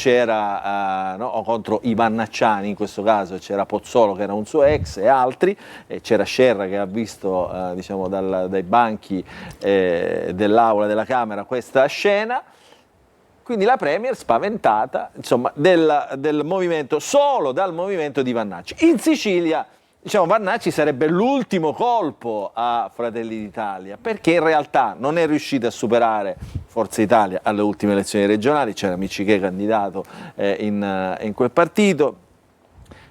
o contro i vannacciani in questo caso, c'era Pozzolo che era un suo ex e altri, e c'era Scerra che ha visto diciamo dai banchi dell'aula della Camera questa scena. Quindi la Premier spaventata, insomma, del movimento, solo dal movimento di Vannacci. In Sicilia, diciamo, Vannacci sarebbe l'ultimo colpo a Fratelli d'Italia, perché in realtà non è riuscita a superare Forza Italia alle ultime elezioni regionali, c'era Miccichè candidato in quel partito.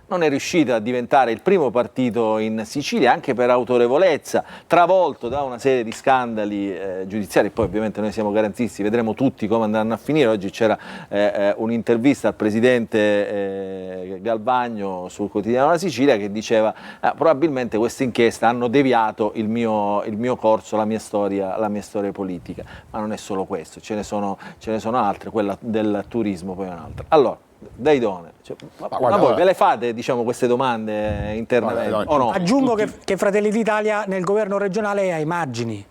Non è riuscita a diventare il primo partito in Sicilia, anche per autorevolezza, travolto da una serie di scandali giudiziari. Poi ovviamente noi siamo garantisti, vedremo tutti come andranno a finire. Oggi c'era un'intervista al presidente Galvagno sul quotidiano La Sicilia che diceva probabilmente queste inchieste hanno deviato il mio corso, la mia storia politica. Ma non è solo questo, ce ne sono altre, quella del turismo poi è un'altra. Allora, Daidone, ma voi ve le fate, diciamo, queste domande internamente o no? Aggiungo che Fratelli d'Italia nel governo regionale è ai margini,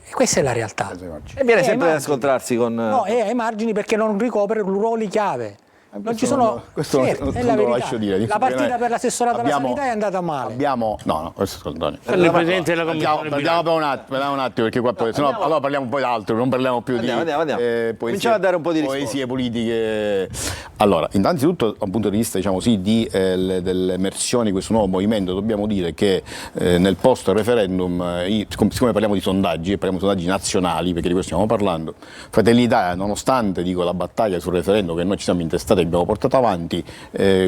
e questa è la realtà. E viene sempre a scontrarsi con... No, è ai margini perché non ricopre ruoli chiave. Non ci sono. Questo Certo, non è la lo verità. lascio dire. La partita per l'assessorato alla sanità è andata male. No, questo Antonio. Il presidente della commissione Parliamo per un attimo, perché qua poi, sennò allora parliamo un po' di altro, non parliamo più di Cominciamo a dare un po' di risposte. poesie politiche. Allora, innanzitutto, da un punto di vista, diciamo sì, dell'emersione di questo nuovo movimento, dobbiamo dire che nel post-referendum, siccome parliamo di sondaggi, e parliamo di sondaggi nazionali, perché di questo stiamo parlando, Fratelli d'Italia, nonostante la battaglia sul referendum che noi ci siamo intestati e abbiamo portato avanti,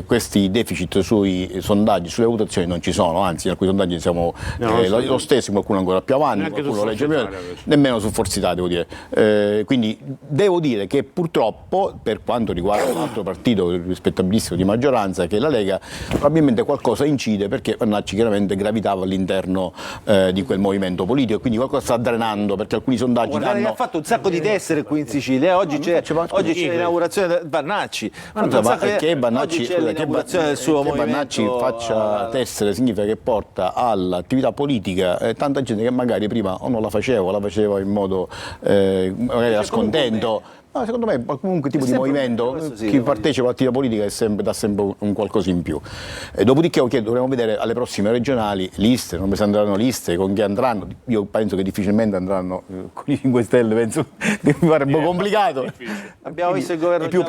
questi deficit sui sondaggi, sulle votazioni non ci sono, anzi in alcuni sondaggi siamo lo stesso, qualcuno ancora più avanti, qualcuno legge più, nemmeno su Forza Italia, devo dire. Quindi devo dire che purtroppo, per quanto riguarda un altro partito rispettabilissimo di maggioranza, che è la Lega, probabilmente qualcosa incide, perché Vannacci chiaramente gravitava all'interno di quel movimento politico, e quindi qualcosa sta drenando, perché alcuni sondaggi Guardate che ha fatto un sacco di tessere qui in Sicilia, oggi c'è l'inaugurazione di Vannacci. Che Vannacci movimento faccia tessere significa che porta all'attività politica tanta gente che magari prima o non la faceva o la faceva in modo magari da scontento. No, secondo me qualunque tipo di movimento, chi partecipa all'attività politica dà sempre un qualcosa in più. Dopodiché dovremo vedere alle prossime regionali liste, non si andranno liste, con chi andranno. Io penso che difficilmente andranno con i 5 Stelle, penso che mi pare un po' complicato. Abbiamo visto il governo. È più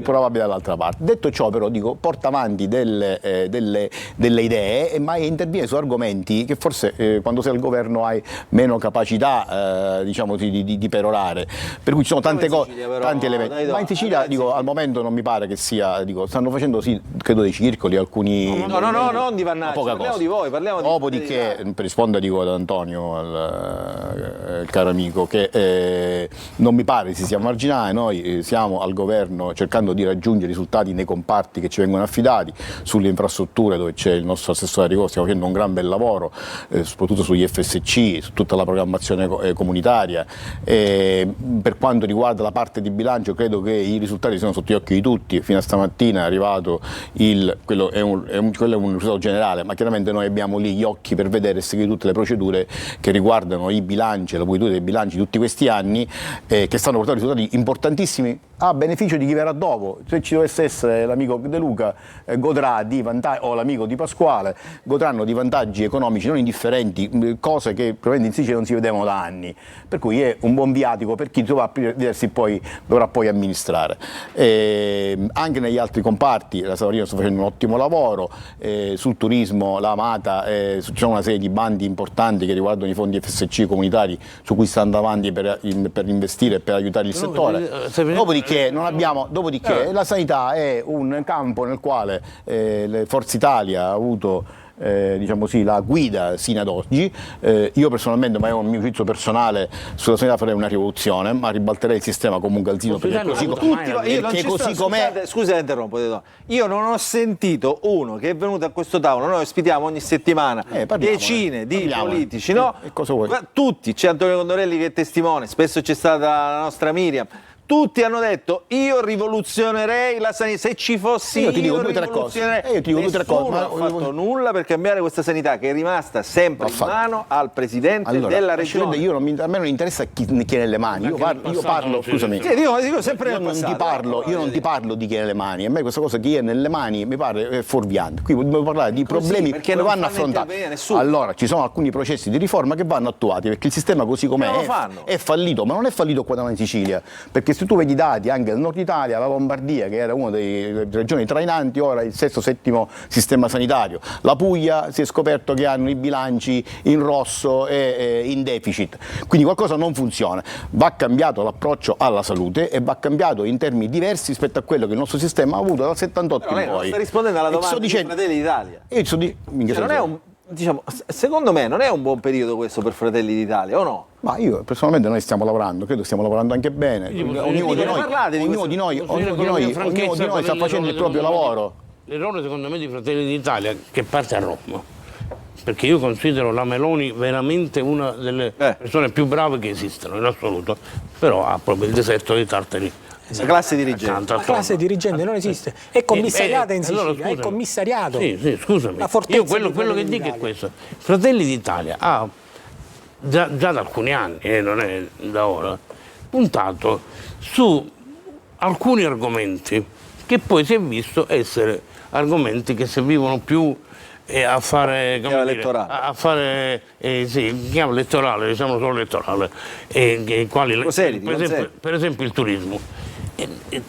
probabile dall'altra parte. Detto ciò, però, porta avanti delle idee, ma interviene su argomenti che forse quando sei al governo hai meno capacità di perorare. Per cui ci sono tante cose, tanti elementi. Ma in Sicilia al momento non mi pare che sia, stanno facendo credo dei circoli, alcuni. No, non di Vannacci, parliamo di voi, Dopodiché, per rispondere ad Antonio, al caro amico, che non mi pare si sia marginale, noi siamo al governo cercando di raggiungere risultati nei comparti che ci vengono affidati, sulle infrastrutture dove c'è il nostro assessore Arrigo, stiamo facendo un gran bel lavoro, soprattutto sugli FSC, su tutta la programmazione comunitaria. Per quanto riguarda la parte di bilancio, credo che i risultati siano sotto gli occhi di tutti. Fino a stamattina è arrivato quello è un risultato generale, ma chiaramente noi abbiamo lì gli occhi per vedere e seguire tutte le procedure che riguardano i bilanci, la pulitura dei bilanci di tutti questi anni, che stanno portando risultati importantissimi a beneficio di chi verrà dopo. Se ci dovesse essere l'amico De Luca, godrà di vantaggi, o l'amico di Pasquale, godranno di vantaggi economici non indifferenti, cose che probabilmente in Sicilia non si vedevano da anni, per cui è un buon viatico per chi dovrà poi amministrare. Anche negli altri comparti la Savarino sta facendo un ottimo lavoro, sul turismo, la Amata, c'è una serie di bandi importanti che riguardano i fondi FSC comunitari su cui sta andando avanti per investire e per aiutare il settore. Dopodiché la sanità è un campo nel quale Forza Italia ha avuto la guida sino ad oggi. Io personalmente, ma è un mio giudizio personale, sulla sanità farei una rivoluzione, ma ribalterei il sistema comunque al zero, perché così com'è. Scusa, interrompo. Io non ho sentito uno che è venuto a questo tavolo. Noi ospitiamo ogni settimana decine di politici, no? Tutti, c'è Antonio Condorelli che è testimone, spesso c'è stata la nostra Miriam. Tutti hanno detto: io rivoluzionerei la sanità, se ci fossi io ti dico due o tre cose. Nessuno non ha fatto nulla per cambiare questa sanità, che è rimasta sempre in mano al presidente della regione. A me non interessa chi è nelle mani. Io parlo, scusami. Dico sempre io non ti parlo di chi è nelle mani. A me questa cosa, chi è nelle mani, mi pare fuorviante. Qui dobbiamo parlare di problemi che non vanno affrontati. Allora, ci sono alcuni processi di riforma che vanno attuati, perché il sistema così com'è è fallito, ma non è fallito qua da noi in Sicilia, perché se tu vedi i dati anche del nord Italia, la Lombardia, che era una delle regioni trainanti, ora è il sesto, settimo sistema sanitario. La Puglia si è scoperto che hanno i bilanci in rosso e in deficit. Quindi qualcosa non funziona. Va cambiato l'approccio alla salute e va cambiato in termini diversi rispetto a quello che il nostro sistema ha avuto dal 78 in poi. Non sta rispondendo alla domanda di Fratelli d'Italia. Secondo me non è un buon periodo questo per Fratelli d'Italia, o no? Ma io personalmente, noi stiamo lavorando, credo stiamo lavorando anche bene. Ognuno di noi sta facendo il proprio lavoro. L'errore secondo me di Fratelli d'Italia che parte a Roma, perché io considero la Meloni veramente una delle persone più brave che esistono in assoluto, però ha proprio il deserto dei tartari. La classe dirigente. La classe dirigente non esiste, è commissariata in Sicilia, allora, è commissariato. Sì, scusami. Io quello che dico è questo: Fratelli d'Italia ha già da alcuni anni, non è da ora, puntato su alcuni argomenti che poi si è visto essere argomenti che servivano più a fare, come dire, a fare sì, chiama elettorale, diciamo solo elettorale, quali, per esempio il turismo.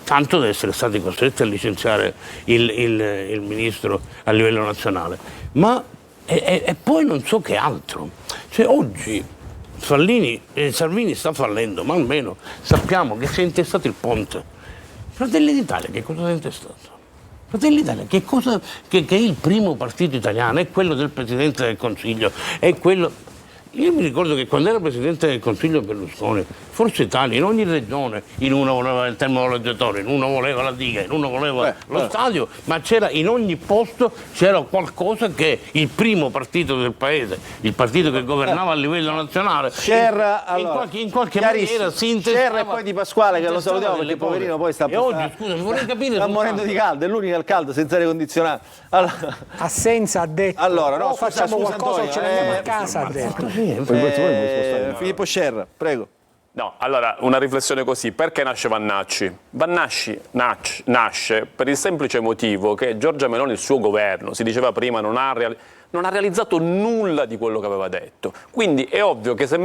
Tanto da essere stati costretti a licenziare il ministro a livello nazionale. Ma e poi non so che altro. Cioè oggi Salvini sta fallendo, ma almeno sappiamo che si è intestato il ponte. Fratelli d'Italia che cosa si è intestato? Fratelli d'Italia, che è il primo partito italiano, è quello del Presidente del Consiglio, è quello... Io mi ricordo che quando era Presidente del Consiglio Berlusconi, Forza Italia in ogni regione, in una voleva il termovalorizzatori, in una voleva la diga, in una voleva lo stadio, ma c'era in ogni posto c'era qualcosa che il primo partito del paese, il partito che governava a livello nazionale, in qualche maniera si intestava. E poi Di Pasquale, che lo salutiamo perché poverino poi sta morendo di caldo, è l'unico al caldo senza aria condizionata. Allora, Assenza ha detto no, facciamo qualcosa o ce ne andiamo a casa, ha detto. Filippo Scerra, prego. No, allora una riflessione così, perché nasce Vannacci? Vannacci nasce per il semplice motivo che Giorgia Meloni, il suo governo, si diceva prima, non ha realizzato nulla di quello che aveva detto. Quindi è ovvio che se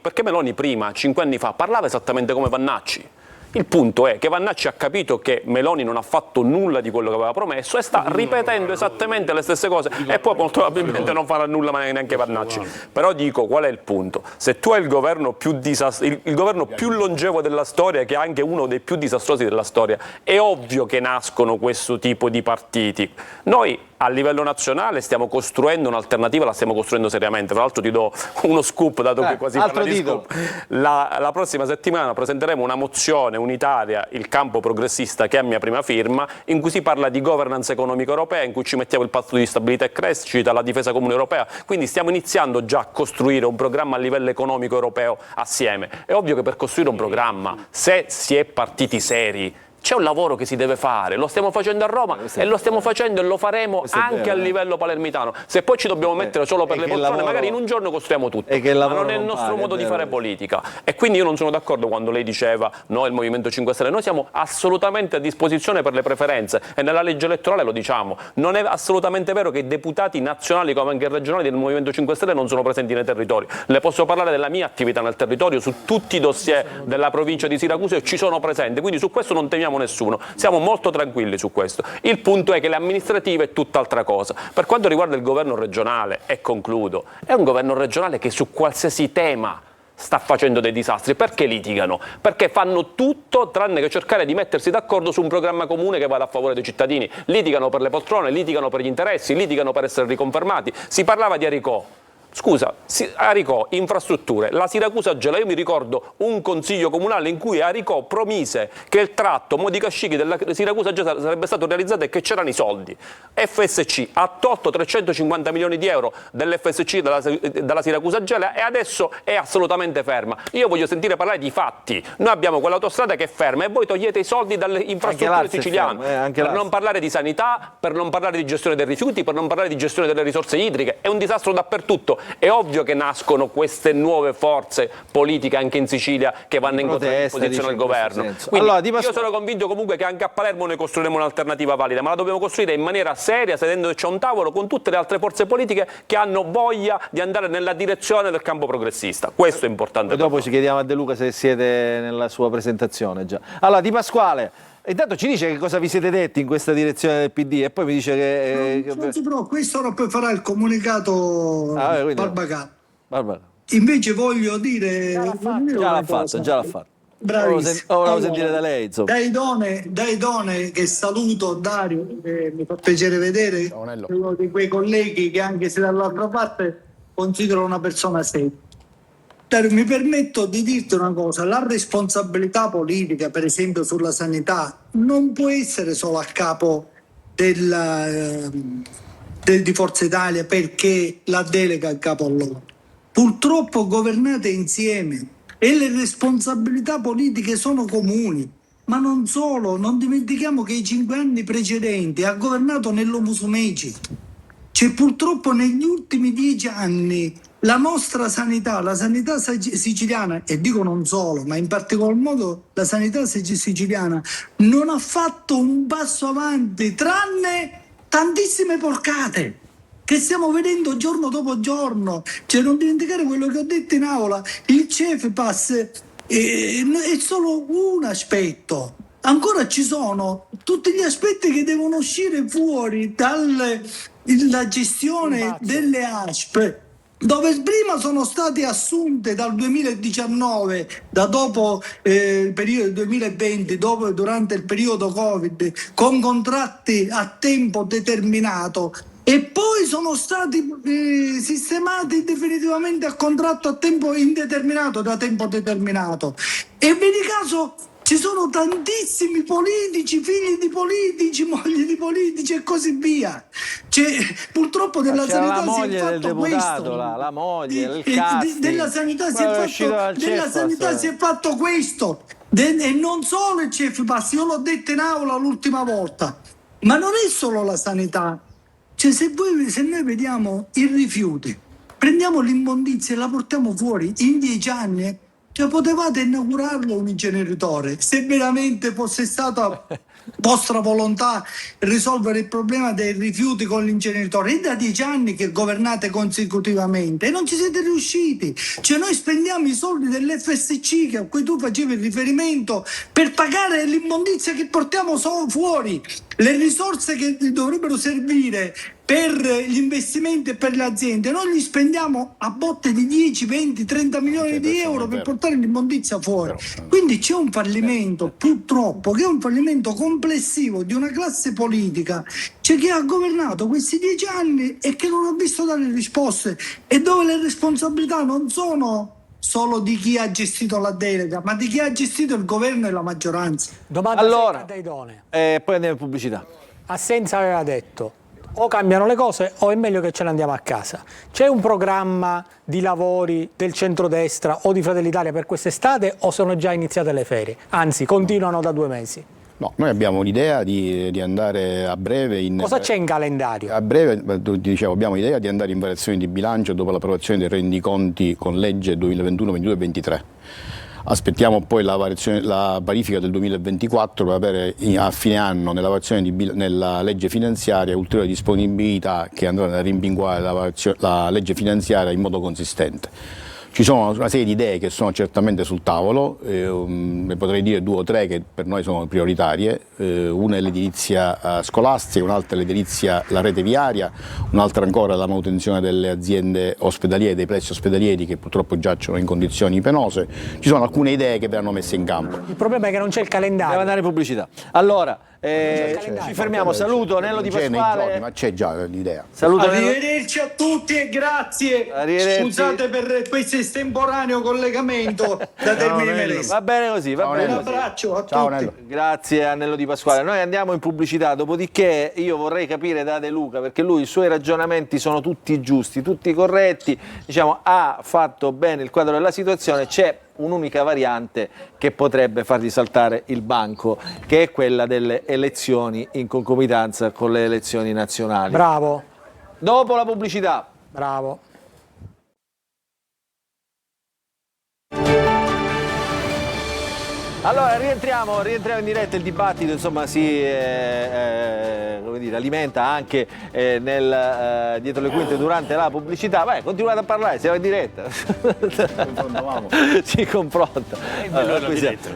perché Meloni prima, 5 anni fa, parlava esattamente come Vannacci. Il punto è che Vannacci ha capito che Meloni non ha fatto nulla di quello che aveva promesso e sta ripetendo esattamente le stesse cose e poi molto probabilmente non farà nulla neanche Vannacci. Però dico, qual è il punto? Se tu hai il governo più longevo della storia, che è anche uno dei più disastrosi della storia, è ovvio che nascono questo tipo di partiti. Noi a livello nazionale stiamo costruendo un'alternativa, la stiamo costruendo seriamente. Tra l'altro ti do uno scoop, dato che quasi parla di scoop. La prossima settimana presenteremo una mozione unitaria, il campo progressista, che è a mia prima firma, in cui si parla di governance economica europea, in cui ci mettiamo il patto di stabilità e crescita, la difesa comune europea. Quindi stiamo iniziando già a costruire un programma a livello economico europeo assieme. È ovvio che per costruire un programma, se si è partiti seri, c'è un lavoro che si deve fare, lo stiamo facendo a Roma e lo stiamo facendo e lo faremo anche a livello palermitano. Se poi ci dobbiamo mettere solo per le poltrone, magari in un giorno costruiamo tutto, ma non è il nostro modo di fare politica. E quindi io non sono d'accordo quando lei diceva no, il Movimento 5 Stelle, noi siamo assolutamente a disposizione per le preferenze e nella legge elettorale lo diciamo. Non è assolutamente vero che i deputati nazionali come anche regionali del Movimento 5 Stelle non sono presenti nei territori. Le posso parlare della mia attività nel territorio, su tutti i dossier della provincia di Siracusa ci sono presenti, quindi su questo non temiamo nessuno, siamo molto tranquilli su questo. Il punto è che l'amministrativa è tutt'altra cosa. Per quanto riguarda il governo regionale, e concludo, è un governo regionale che su qualsiasi tema sta facendo dei disastri. Perché litigano? Perché fanno tutto tranne che cercare di mettersi d'accordo su un programma comune che vada a favore dei cittadini. Litigano per le poltrone, litigano per gli interessi, litigano per essere riconfermati. Si parlava di Aricò. Scusa, Aricò, infrastrutture, la Siracusa-Gela, io mi ricordo un consiglio comunale in cui Aricò promise che il tratto Modica-Scicchi della Siracusa-Gela sarebbe stato realizzato e che c'erano i soldi. FSC ha tolto 350 milioni di euro dell'FSC dalla Siracusa-Gela e adesso è assolutamente ferma. Io voglio sentire parlare di fatti. Noi abbiamo quell'autostrada che è ferma e voi togliete i soldi dalle infrastrutture siciliane. Per non parlare di sanità, per non parlare di gestione dei rifiuti, per non parlare di gestione delle risorse idriche. È un disastro dappertutto. È ovvio che nascono queste nuove forze politiche anche in Sicilia che vanno in contrapposizione al governo. Quindi allora, io sono convinto comunque che anche a Palermo noi costruiremo un'alternativa valida, ma la dobbiamo costruire in maniera seria, sedendoci a un tavolo con tutte le altre forze politiche che hanno voglia di andare nella direzione del campo progressista. Questo è importante. E dopo ci chiediamo a De Luca se siete nella sua presentazione già. Allora, Di Pasquale, intanto ci dice che cosa vi siete detti in questa direzione del PD e poi mi dice che... Però questo ora poi farà il comunicato Barbagallo. Invece voglio dire... Già l'ha fatto. Bravissimo. Volevo sentire da lei, insomma. Daidone, che saluto, Dario, mi fa piacere vedere, è uno di quei colleghi che anche se dall'altra parte considero una persona seria. Dario, mi permetto di dirti una cosa, la responsabilità politica, per esempio sulla sanità, non può essere solo a capo di Forza Italia perché la delega è a capo a loro. Purtroppo governate insieme e le responsabilità politiche sono comuni. Ma non solo, non dimentichiamo che i 5 anni precedenti ha governato Nello Musumeci. Cioè, purtroppo negli ultimi 10 anni la nostra sanità, la sanità siciliana, e dico non solo, ma in particolar modo la sanità siciliana, non ha fatto un passo avanti, tranne tantissime porcate che stiamo vedendo giorno dopo giorno. Cioè, non dimenticare quello che ho detto in aula, il CEFPAS è solo un aspetto. Ancora ci sono tutti gli aspetti che devono uscire fuori dalla gestione delle ASP, dove prima sono state assunte dal 2019, da dopo il periodo 2020, durante il periodo Covid, con contratti a tempo determinato, e poi sono stati sistemati definitivamente a contratto a tempo indeterminato da tempo determinato. E vedi caso ci sono tantissimi politici, figli di politici, mogli di politici e così via. Purtroppo della sanità si è fatto questo. La moglie, il casting, della sanità si è fatto questo. E non solo il CEFPAS, io l'ho detto in aula l'ultima volta, ma non è solo la sanità. Cioè, se noi vediamo i rifiuti, prendiamo l'immondizia e la portiamo fuori in 10 anni, cioè potevate inaugurarlo un inceneritore, se veramente fosse stata vostra volontà risolvere il problema dei rifiuti con l'inceneritore. È da 10 anni che governate consecutivamente e non ci siete riusciti. Cioè, noi spendiamo i soldi dell'FSC a cui tu facevi riferimento per pagare l'immondizia che portiamo fuori, le risorse che dovrebbero servire per gli investimenti e per le aziende, noi li spendiamo a botte di 10, 20, 30 milioni di euro per portare l'immondizia fuori. Quindi c'è un fallimento, purtroppo, che è un fallimento complessivo di una classe politica, cioè, che ha governato questi 10 anni e che non ha visto dare risposte, e dove le responsabilità non sono solo di chi ha gestito la delega, ma di chi ha gestito il governo e la maggioranza. Domanda allora, dai Done. Poi andiamo in pubblicità. Assenza aveva detto: o cambiano le cose o è meglio che ce ne andiamo a casa. C'è un programma di lavori del centrodestra o di Fratelli d'Italia per quest'estate, o sono già iniziate le ferie? Anzi, continuano da 2 mesi. No, noi abbiamo l'idea di andare a breve Cosa c'è in calendario? A breve, dicevo, abbiamo l'idea di andare in variazione di bilancio dopo l'approvazione dei rendiconti con legge 2021, 22 e 23. Aspettiamo poi la verifica del 2024 per avere a fine anno nella legge finanziaria ulteriori disponibilità che andranno a rimpinguare la legge finanziaria in modo consistente. Ci sono una serie di idee che sono certamente sul tavolo, ne potrei dire 2 o 3 che per noi sono prioritarie. Una è l'edilizia scolastica, un'altra è l'edilizia, la rete viaria, un'altra ancora la manutenzione delle aziende ospedaliere, dei plessi ospedalieri che purtroppo giacciono in condizioni penose. Ci sono alcune idee che verranno messe in campo. Il problema è che non c'è il calendario. Deve andare in pubblicità. Allora, ci fermiamo. Saluto Nello Di Pasquale. Ma c'è già l'idea. Arrivederci a tutti e grazie. Scusate per questo estemporaneo collegamento da Termini Imerese. Va bene così, va bene. Un abbraccio a Ciao, tutti. Nello. Grazie a Nello Di Pasquale. Noi andiamo in pubblicità, dopodiché io vorrei capire da De Luca, perché lui, i suoi ragionamenti sono tutti giusti, tutti corretti, diciamo, ha fatto bene il quadro della situazione. C'è un'unica variante che potrebbe far risaltare il banco, che è quella delle elezioni in concomitanza con le elezioni nazionali. Bravo. Dopo la pubblicità. Bravo. Allora, rientriamo in diretta. Il dibattito, insomma, si come dire, alimenta anche dietro le quinte durante la pubblicità. Vai, continuate a parlare, siamo in diretta. Si confronta.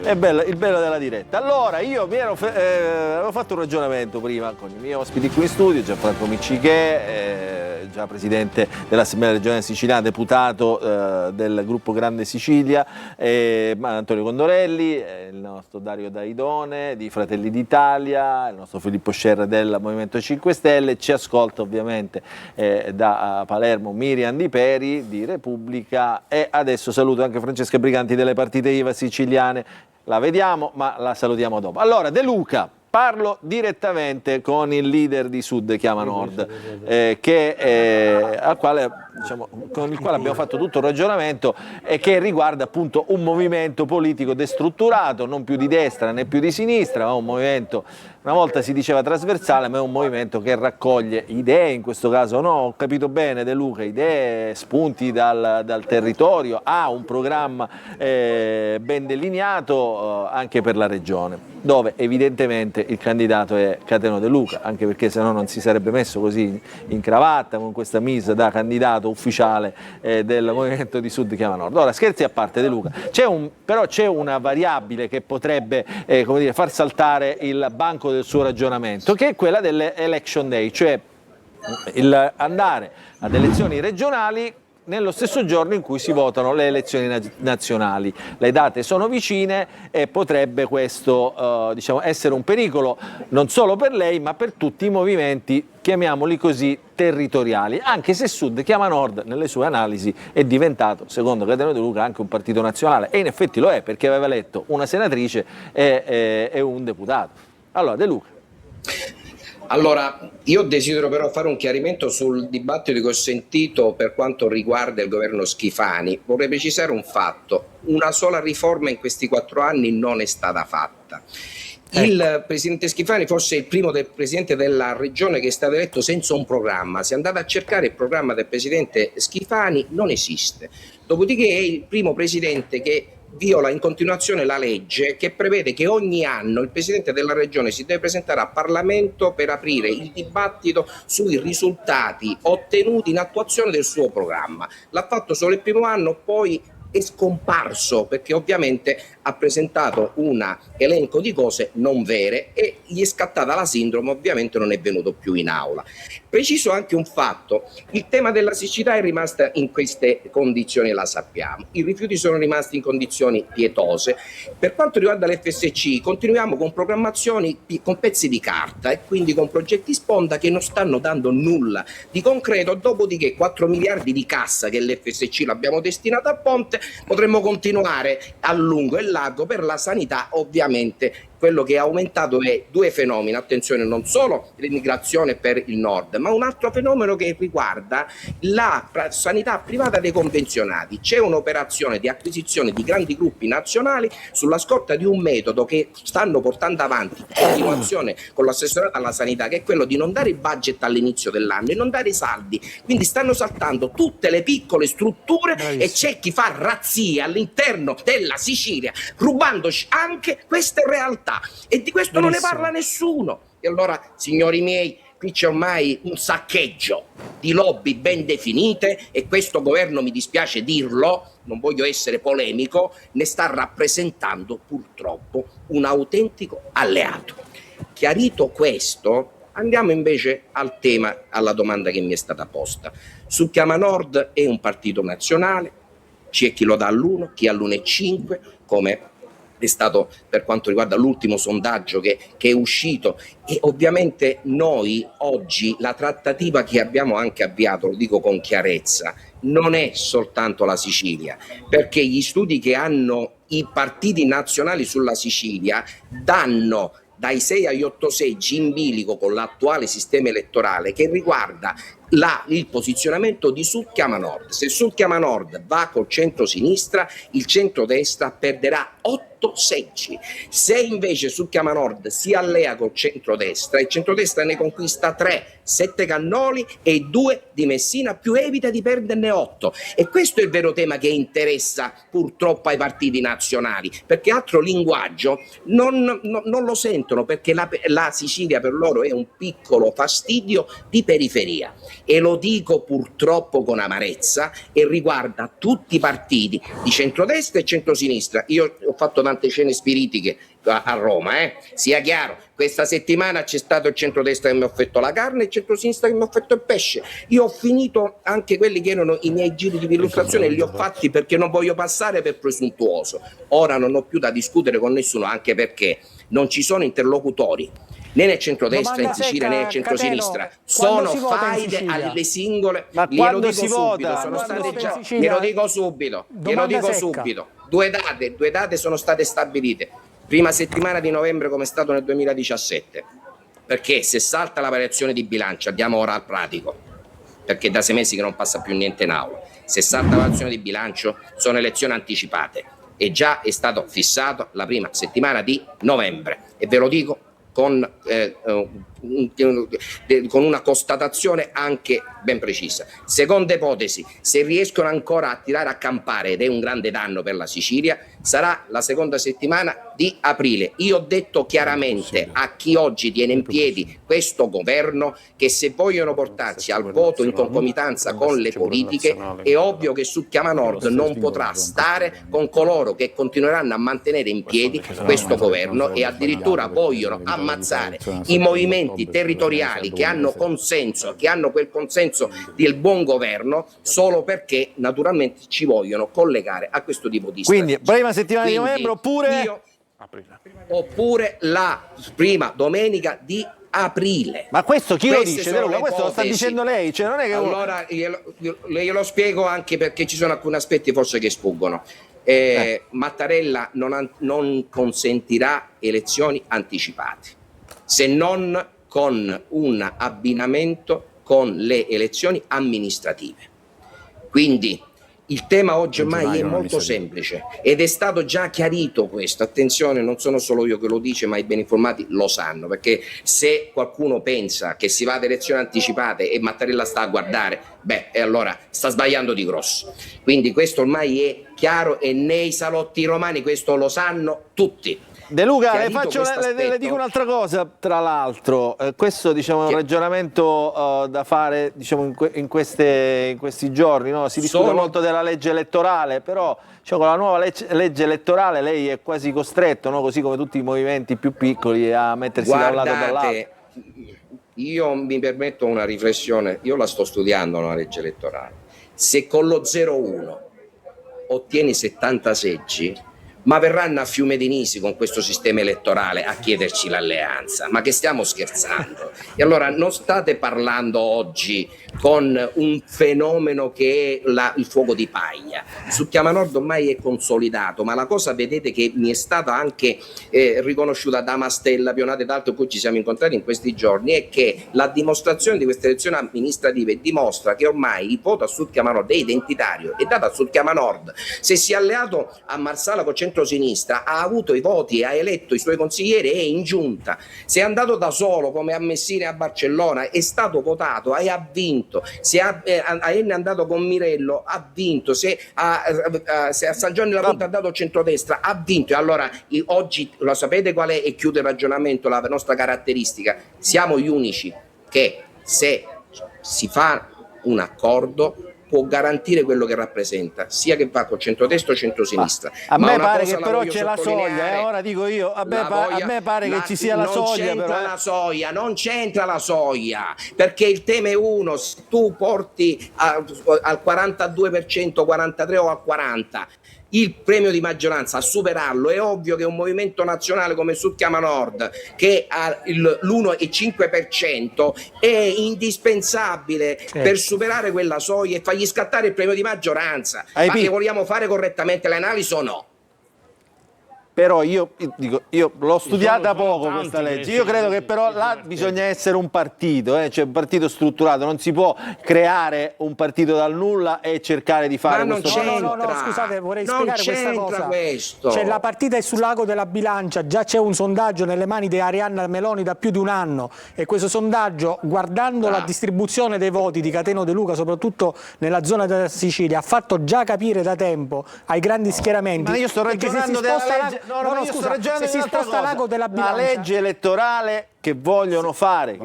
È bello, il bello della diretta. Allora, io avevo fatto un ragionamento prima con i miei ospiti qui in studio, Gianfranco Miccichè, già presidente dell'Assemblea regionale siciliana, deputato del gruppo Grande Sicilia, Antonio Condorelli, il nostro Dario Daidone di Fratelli d'Italia, il nostro Filippo Scerra del Movimento 5 Stelle. Ci ascolta ovviamente da Palermo Miriam Di Peri di Repubblica, e adesso saluto anche Francesca Briganti delle partite IVA siciliane. La vediamo, ma la salutiamo dopo. Allora, De Luca. Parlo direttamente con il leader di Sud Chiama Nord, al quale diciamo, con il quale abbiamo fatto tutto un ragionamento e che riguarda appunto un movimento politico destrutturato, non più di destra né più di sinistra, ma un movimento, una volta si diceva trasversale, ma è un movimento che raccoglie idee, in questo caso no, ho capito bene De Luca, idee, spunti dal territorio, ha un programma ben delineato anche per la regione, dove evidentemente il candidato è Cateno De Luca, anche perché se no non si sarebbe messo così in cravatta con questa mise da candidato ufficiale del Movimento di Sud Chiama Nord. Ora, scherzi a parte De Luca, però c'è una variabile che potrebbe come dire, far saltare il banco del suo ragionamento, che è quella dell'election day, cioè il andare ad elezioni regionali nello stesso giorno in cui si votano le elezioni nazionali. Le date sono vicine e potrebbe questo diciamo, essere un pericolo non solo per lei ma per tutti i movimenti, chiamiamoli così, territoriali, anche se Sud Chiama Nord nelle sue analisi è diventato, secondo Cateno De Luca, anche un partito nazionale, e in effetti lo è, perché aveva eletto una senatrice e un deputato. Allora, De Luca. Allora, io desidero però fare un chiarimento sul dibattito che ho sentito per quanto riguarda il governo Schifani. Vorrei precisare un fatto: una sola riforma in questi 4 anni non è stata fatta. Il presidente Schifani forse è il primo presidente della regione che è stato eletto senza un programma. Se andate a cercare il programma del presidente Schifani, non esiste. Dopodiché è il primo presidente che viola in continuazione la legge che prevede che ogni anno il Presidente della Regione si deve presentare a Parlamento per aprire il dibattito sui risultati ottenuti in attuazione del suo programma. L'ha fatto solo il primo anno, poi è scomparso perché ovviamente ha presentato un elenco di cose non vere e gli è scattata la sindrome, ovviamente non è venuto più in aula. Preciso anche un fatto: il tema della siccità è rimasta in queste condizioni, la sappiamo, i rifiuti sono rimasti in condizioni pietose. Per quanto riguarda l'FSC continuiamo con programmazioni con pezzi di carta e quindi con progetti sponda che non stanno dando nulla di concreto, dopodiché 4 miliardi di cassa che l'FSC l'abbiamo destinato a ponte potremmo continuare a lungo e largo. Per la sanità ovviamente quello che è aumentato è 2 fenomeni, attenzione, non solo l'immigrazione per il nord, ma un altro fenomeno che riguarda la sanità privata dei convenzionati. C'è un'operazione di acquisizione di grandi gruppi nazionali sulla scorta di un metodo che stanno portando avanti in continuazione con l'assessorato alla sanità, che è quello di non dare il budget all'inizio dell'anno e non dare i saldi, quindi stanno saltando tutte le piccole strutture. Bravissimo. E c'è chi fa razzia all'interno della Sicilia rubandoci anche queste realtà. E di questo non ne parla nessuno. E allora, signori miei, qui c'è ormai un saccheggio di lobby ben definite e questo governo, mi dispiace dirlo, non voglio essere polemico, ne sta rappresentando purtroppo un autentico alleato. Chiarito questo, andiamo invece al tema, alla domanda che mi è stata posta. Sud Chiama Nord è un partito nazionale, c'è chi lo dà all'1, chi all'1,5, come è stato per quanto riguarda l'ultimo sondaggio che è uscito. E ovviamente noi oggi la trattativa che abbiamo anche avviato, lo dico con chiarezza, non è soltanto la Sicilia, perché gli studi che hanno i partiti nazionali sulla Sicilia danno dai 6 agli 8 seggi in bilico con l'attuale sistema elettorale che riguarda il posizionamento di Sud Chiama Nord. Se Sud Chiama Nord va col centro-sinistra, il centro-destra perderà 8 seggi. Se invece Sud Chiama Nord si allea col centro-destra, il centro-destra ne conquista 3, 7 Cannoli e 2 di Messina, più evita di perderne 8. E questo è il vero tema che interessa purtroppo ai partiti nazionali, perché altro linguaggio non lo sentono, perché la Sicilia per loro è un piccolo fastidio di periferia. E lo dico purtroppo con amarezza, e riguarda tutti i partiti di centrodestra e centrosinistra. Io ho fatto tante cene spiritiche a Roma, sia chiaro, questa settimana c'è stato il centrodestra che mi ha offerto la carne e il centrosinistra che mi ha offerto il pesce. Io ho finito anche quelli che erano i miei giri di illustrazione e li ho fatti perché non voglio passare per presuntuoso. Ora non ho più da discutere con nessuno, anche perché non ci sono interlocutori né nel centrodestra in Sicilia né nel centrosinistra, sono faide alle singole. Ma quando si vota? Sono state già, glielo dico subito, due date sono state stabilite, prima settimana di novembre come è stato nel 2017, perché se salta la variazione di bilancio, andiamo ora al pratico, perché da 6 mesi che non passa più niente in aula. 60 variazioni di bilancio sono elezioni anticipate e già è stato fissato la prima settimana di novembre, e ve lo dico con una constatazione anche ben precisa. Seconda ipotesi, se riescono ancora a tirare a campare, ed è un grande danno per la Sicilia, sarà la seconda settimana di aprile. Io ho detto chiaramente a chi oggi tiene in piedi questo governo che se vogliono portarsi al voto in concomitanza con le politiche, è ovvio che su Chiama Nord non potrà stare con coloro che continueranno a mantenere in piedi questo governo e addirittura vogliono ammazzare i movimenti territoriali che hanno consenso, che hanno quel consenso del buon governo, solo perché naturalmente ci vogliono collegare a questo tipo di strategia. Quindi prima settimana di novembre oppure la prima domenica di aprile. Ma questo chi lo dice? Questo lo sta dicendo lei, cioè non è che allora glielo spiego, anche perché ci sono alcuni aspetti forse che sfuggono. Mattarella non consentirà elezioni anticipate, se non con un abbinamento con le elezioni amministrative. Quindi il tema oggi ormai è molto semplice ed è stato già chiarito questo. Attenzione, non sono solo io che lo dice, ma i ben informati lo sanno, perché se qualcuno pensa che si va ad elezioni anticipate e Mattarella sta a guardare, e allora sta sbagliando di grosso. Quindi questo ormai è chiaro e nei salotti romani questo lo sanno tutti. De Luca, le dico un'altra cosa, tra l'altro, questo diciamo, è un ragionamento da fare diciamo, in questi giorni, no? Si discute molto della legge elettorale, però cioè, con la nuova legge elettorale lei è quasi costretto, no? Così come tutti i movimenti più piccoli, a mettersi da un lato o dall'altro. Io mi permetto una riflessione, io la sto studiando la legge elettorale. Se con lo 0-1 ottieni 70 seggi, ma verranno a Fiumedinisi con questo sistema elettorale a chiederci l'alleanza, ma che stiamo scherzando? E allora non state parlando oggi con un fenomeno che è il fuoco di paglia. Su Chiama Nord ormai è consolidato, ma la cosa, vedete, che mi è stata anche riconosciuta da Mastella, Pionate ed altri con cui ci siamo incontrati in questi giorni, è che la dimostrazione di queste elezioni amministrative dimostra che ormai il voto a Sud Chiama Nord è identitario, è dato a Sud Chiama Nord. Se si è alleato a Marsala con centrosinistra, ha avuto i voti, ha eletto i suoi consiglieri e è in giunta. Se è andato da solo come a Messina e a Barcellona, è stato votato e ha vinto. Se è andato con Mirello, ha vinto. Se a San Giovanni la Punta ha dato centrodestra, ha vinto. E allora oggi lo sapete qual è, e chiude il ragionamento, la nostra caratteristica: siamo gli unici che, se si fa un accordo, può garantire quello che rappresenta, sia che va con centrodestra o centrosinistra. A me pare che però c'è la soglia, ora dico io, a me pare che ci sia la soglia. Non c'entra la soglia, perché il tema è uno: se tu porti al 42%, 43% o al 40%, il premio di maggioranza, a superarlo, è ovvio che un movimento nazionale come Sud Chiama Nord, che ha l'1,5%, è indispensabile per superare quella soglia e fargli scattare il premio di maggioranza. Ma che vogliamo fare correttamente l'analisi o no? Però io dico, io l'ho studiata poco questa legge, io credo che però là bisogna essere un partito, cioè un partito strutturato, non si può creare un partito dal nulla e cercare di fare questo. No, scusate, vorrei spiegare questa cosa. Cioè, la partita è sull'ago della bilancia, già c'è un sondaggio nelle mani di Arianna Meloni da più di un anno, e questo sondaggio, guardando la distribuzione dei voti di Cateno De Luca, soprattutto nella zona della Sicilia, ha fatto già capire da tempo ai grandi schieramenti. Ma io sto ragionando della legge. Se si sposta l'ago della bilancia, la legge elettorale che vogliono fare,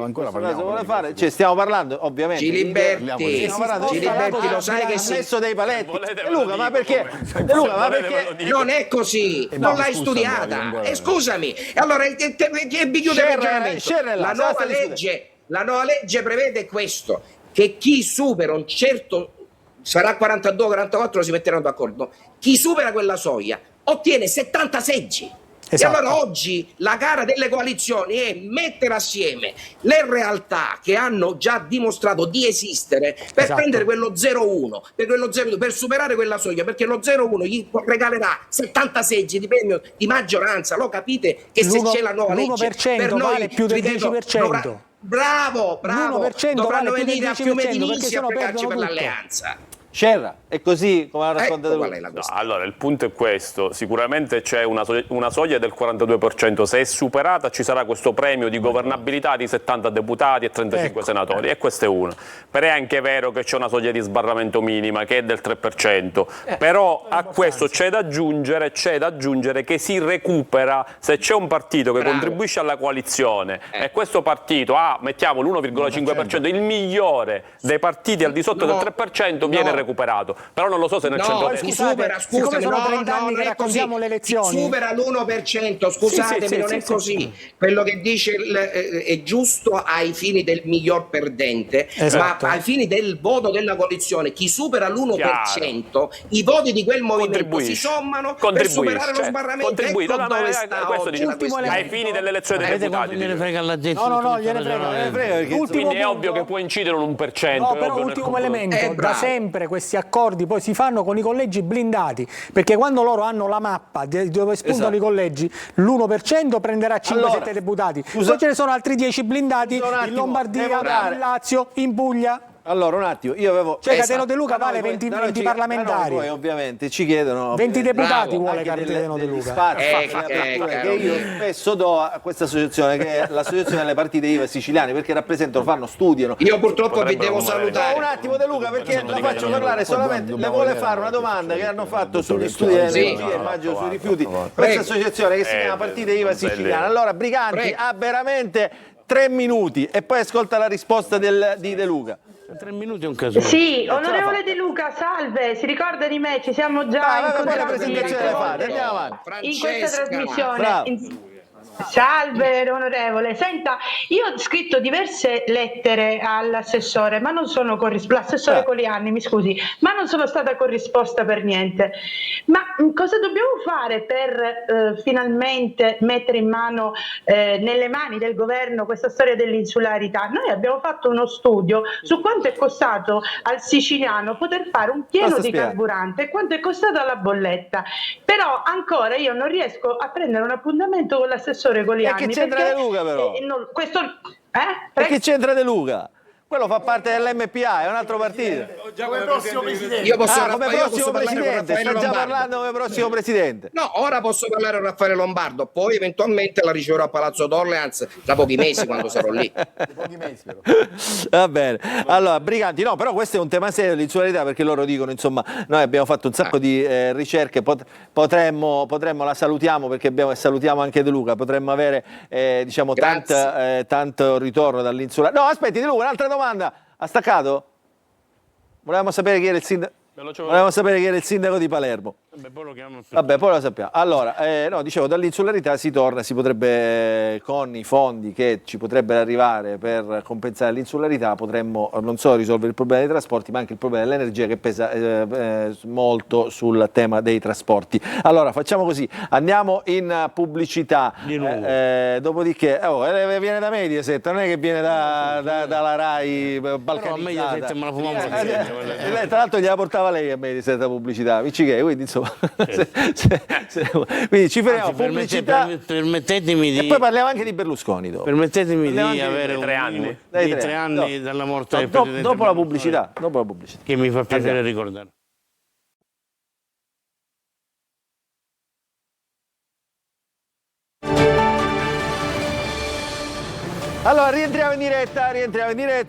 cioè stiamo parlando ovviamente Giliberti, lo sai che si è messo dei paletti. Luca, ma perché? Non è così, non l'hai studiata. Scusami, allora vi chiude il ragionamento. La nuova legge prevede questo, che chi supera un certo, sarà 42-44, si metteranno d'accordo, chi supera quella soglia ottiene 70 seggi. Esatto. E allora oggi la gara delle coalizioni è mettere assieme le realtà che hanno già dimostrato di esistere per prendere quello 0-1, per quello 0-2, per superare quella soglia, perché lo 0-1 gli regalerà 70 seggi di premio di maggioranza. Lo capite che se c'è la nuova legge per noi vale più del 10%. Bravo, l'1% dovranno vale più del venire a 10% Fiume di perché Nisi a sennò pregarci per perdono tutto. l'alleanza. Scerra, è così come la racconta Qual è la No, questione? allora, il punto è questo, sicuramente c'è una soglia del 42%, se è superata ci sarà questo premio di governabilità di 70 deputati e 35 senatori, e questo è uno. Però è anche vero che c'è una soglia di sbarramento minima che è del 3%, però a questo c'è da aggiungere che si recupera se c'è un partito che contribuisce alla coalizione e questo partito ha, mettiamo l'1,5%, il migliore dei partiti al di sotto del 3% viene recuperato, però non lo so se nel centro-destra. Chi supera, scusami, sono 30 anni che raccontiamo le elezioni. Chi supera l'1%, scusatemi, non è così. Quello che dice è giusto ai fini del miglior perdente, Esatto. ma ai fini del voto della coalizione, chi supera l'1%, i voti di quel movimento si sommano per superare lo sbarramento. Ecco dove sta questo oggi dice la questione. ai fini dell'elezione dei deputati. gliene frega la gente. No, gliene frega. Quindi è ovvio che può incidere un 1%. No, però ultimo elemento, da sempre questi accordi poi si fanno con i collegi blindati, perché quando loro hanno la mappa dove spuntano i collegi, l'1% prenderà 5-7 deputati, poi ce ne sono altri 10 blindati in Lombardia, in Lazio, in Puglia. Allora, un attimo, io avevo... Cioè Cateno De Luca vale 20 parlamentari. Poi ovviamente ci chiedono... 20 deputati vuole anche Cateno De Luca. Spazi, che io spesso do a questa associazione, che è l'associazione delle partite IVA siciliane, perché rappresentano, fanno, studiano. Io purtroppo vi devo salutare. Un attimo De Luca, perché la faccio parlare solamente, le vuole fare una domanda che hanno fatto sugli studi di energia, immagino sui rifiuti. Questa associazione che si chiama Partite IVA Siciliane. Allora, Briganti ha veramente 3 minuti e poi ascolta la risposta di De Luca. 3 minuti è un caso. Sì, onorevole De Luca, salve, si ricorda di me, ci siamo già incontrati in questa trasmissione. Salve onorevole, senta, io ho scritto diverse lettere all'assessore, ma non sono l'assessore Colianni, mi scusi, ma non sono stata corrisposta per niente. Ma cosa dobbiamo fare per finalmente mettere in mano, nelle mani del governo, questa storia dell'insularità? Noi abbiamo fatto uno studio su quanto è costato al siciliano poter fare un pieno di carburante e quanto è costato alla bolletta, però ancora io non riesco a prendere un appuntamento con l'assessore Colianni. E che c'entra De Luca però? E che c'entra De Luca? Quello fa parte dell'MPA, è un altro partito. Come prossimo presidente. Come prossimo presidente, sta già parlando come prossimo presidente. No, ora posso parlare con Raffaele Lombardo, poi eventualmente la riceverò a Palazzo d'Orleans tra pochi mesi quando sarò lì. Va bene. Allora, Briganti, no, però questo è un tema serio dell'insularità, perché loro dicono, insomma, noi abbiamo fatto un sacco di ricerche, potremmo, la salutiamo perché salutiamo anche De Luca, potremmo avere diciamo tanto ritorno dall'insularità. No, aspetti De Luca, un'altra domanda. Ha staccato? Volevamo sapere chi era il sindaco. Volevamo sapere chi era il sindaco di Palermo. Vabbè, poi lo sappiamo. Allora, no, dicevo, dall'insularità si torna, si potrebbe, con i fondi che ci potrebbero arrivare per compensare l'insularità, potremmo non solo risolvere il problema dei trasporti, ma anche il problema dell'energia, che pesa molto sul tema dei trasporti. Allora, facciamo così, andiamo in pubblicità, dopodiché, viene da Mediaset, non è che viene dalla Rai balcanizzata. Tra l'altro gliela portava lei a Mediaset la pubblicità, quindi insomma quindi ci fermiamo, pubblicità, permettetemi di... e poi parliamo anche di Berlusconi dopo. Permettetemi di avere dei 3 anni, dei 3 anni dalla morte del Presidente dopo la pubblicità, che mi fa piacere ricordare. Allora, rientriamo in diretta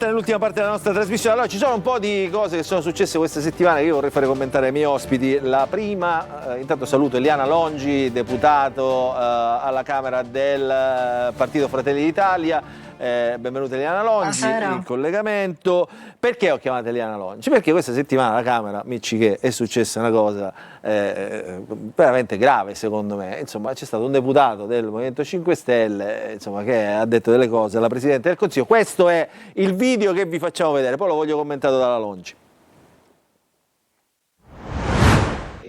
nell'ultima parte della nostra trasmissione. Allora, ci sono un po' di cose che sono successe questa settimana che io vorrei fare commentare ai miei ospiti. La prima, intanto saluto Eliana Longi, deputato alla Camera del Partito Fratelli d'Italia. Benvenuta Eliana Longi, in collegamento. Perché ho chiamato Eliana Longi? Perché questa settimana alla Camera, che è successa una cosa veramente grave secondo me. Insomma, c'è stato un deputato del Movimento 5 Stelle che ha detto delle cose alla Presidente del Consiglio. Questo è il video che vi facciamo vedere, poi lo voglio commentato dalla Longi.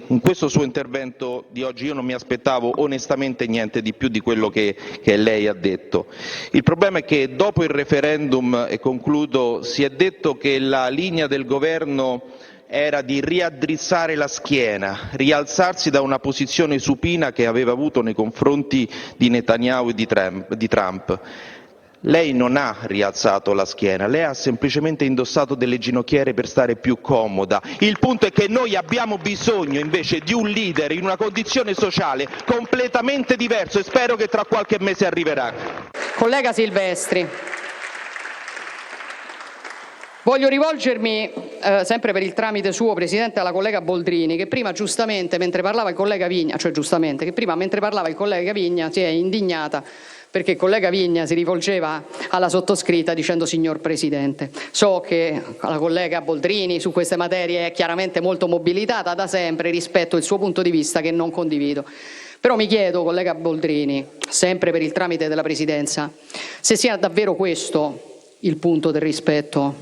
In questo suo intervento di oggi io non mi aspettavo onestamente niente di più di quello che lei ha detto. Il problema è che dopo il referendum, e concludo, si è detto che la linea del governo era di riaddrizzare la schiena, rialzarsi da una posizione supina che aveva avuto nei confronti di Netanyahu e di Trump. Lei non ha rialzato la schiena, lei ha semplicemente indossato delle ginocchiere per stare più comoda. Il punto è che noi abbiamo bisogno invece di un leader in una condizione sociale completamente diversa e spero che tra qualche mese arriverà. Collega Silvestri, voglio rivolgermi sempre per il tramite suo, Presidente, alla collega Boldrini, che prima giustamente mentre parlava il collega Vigna, si è indignata perché il collega Vigna si rivolgeva alla sottoscritta dicendo signor Presidente. So che la collega Boldrini su queste materie è chiaramente molto mobilitata da sempre, rispetto il suo punto di vista che non condivido. Però mi chiedo, collega Boldrini, sempre per il tramite della Presidenza, se sia davvero questo il punto del rispetto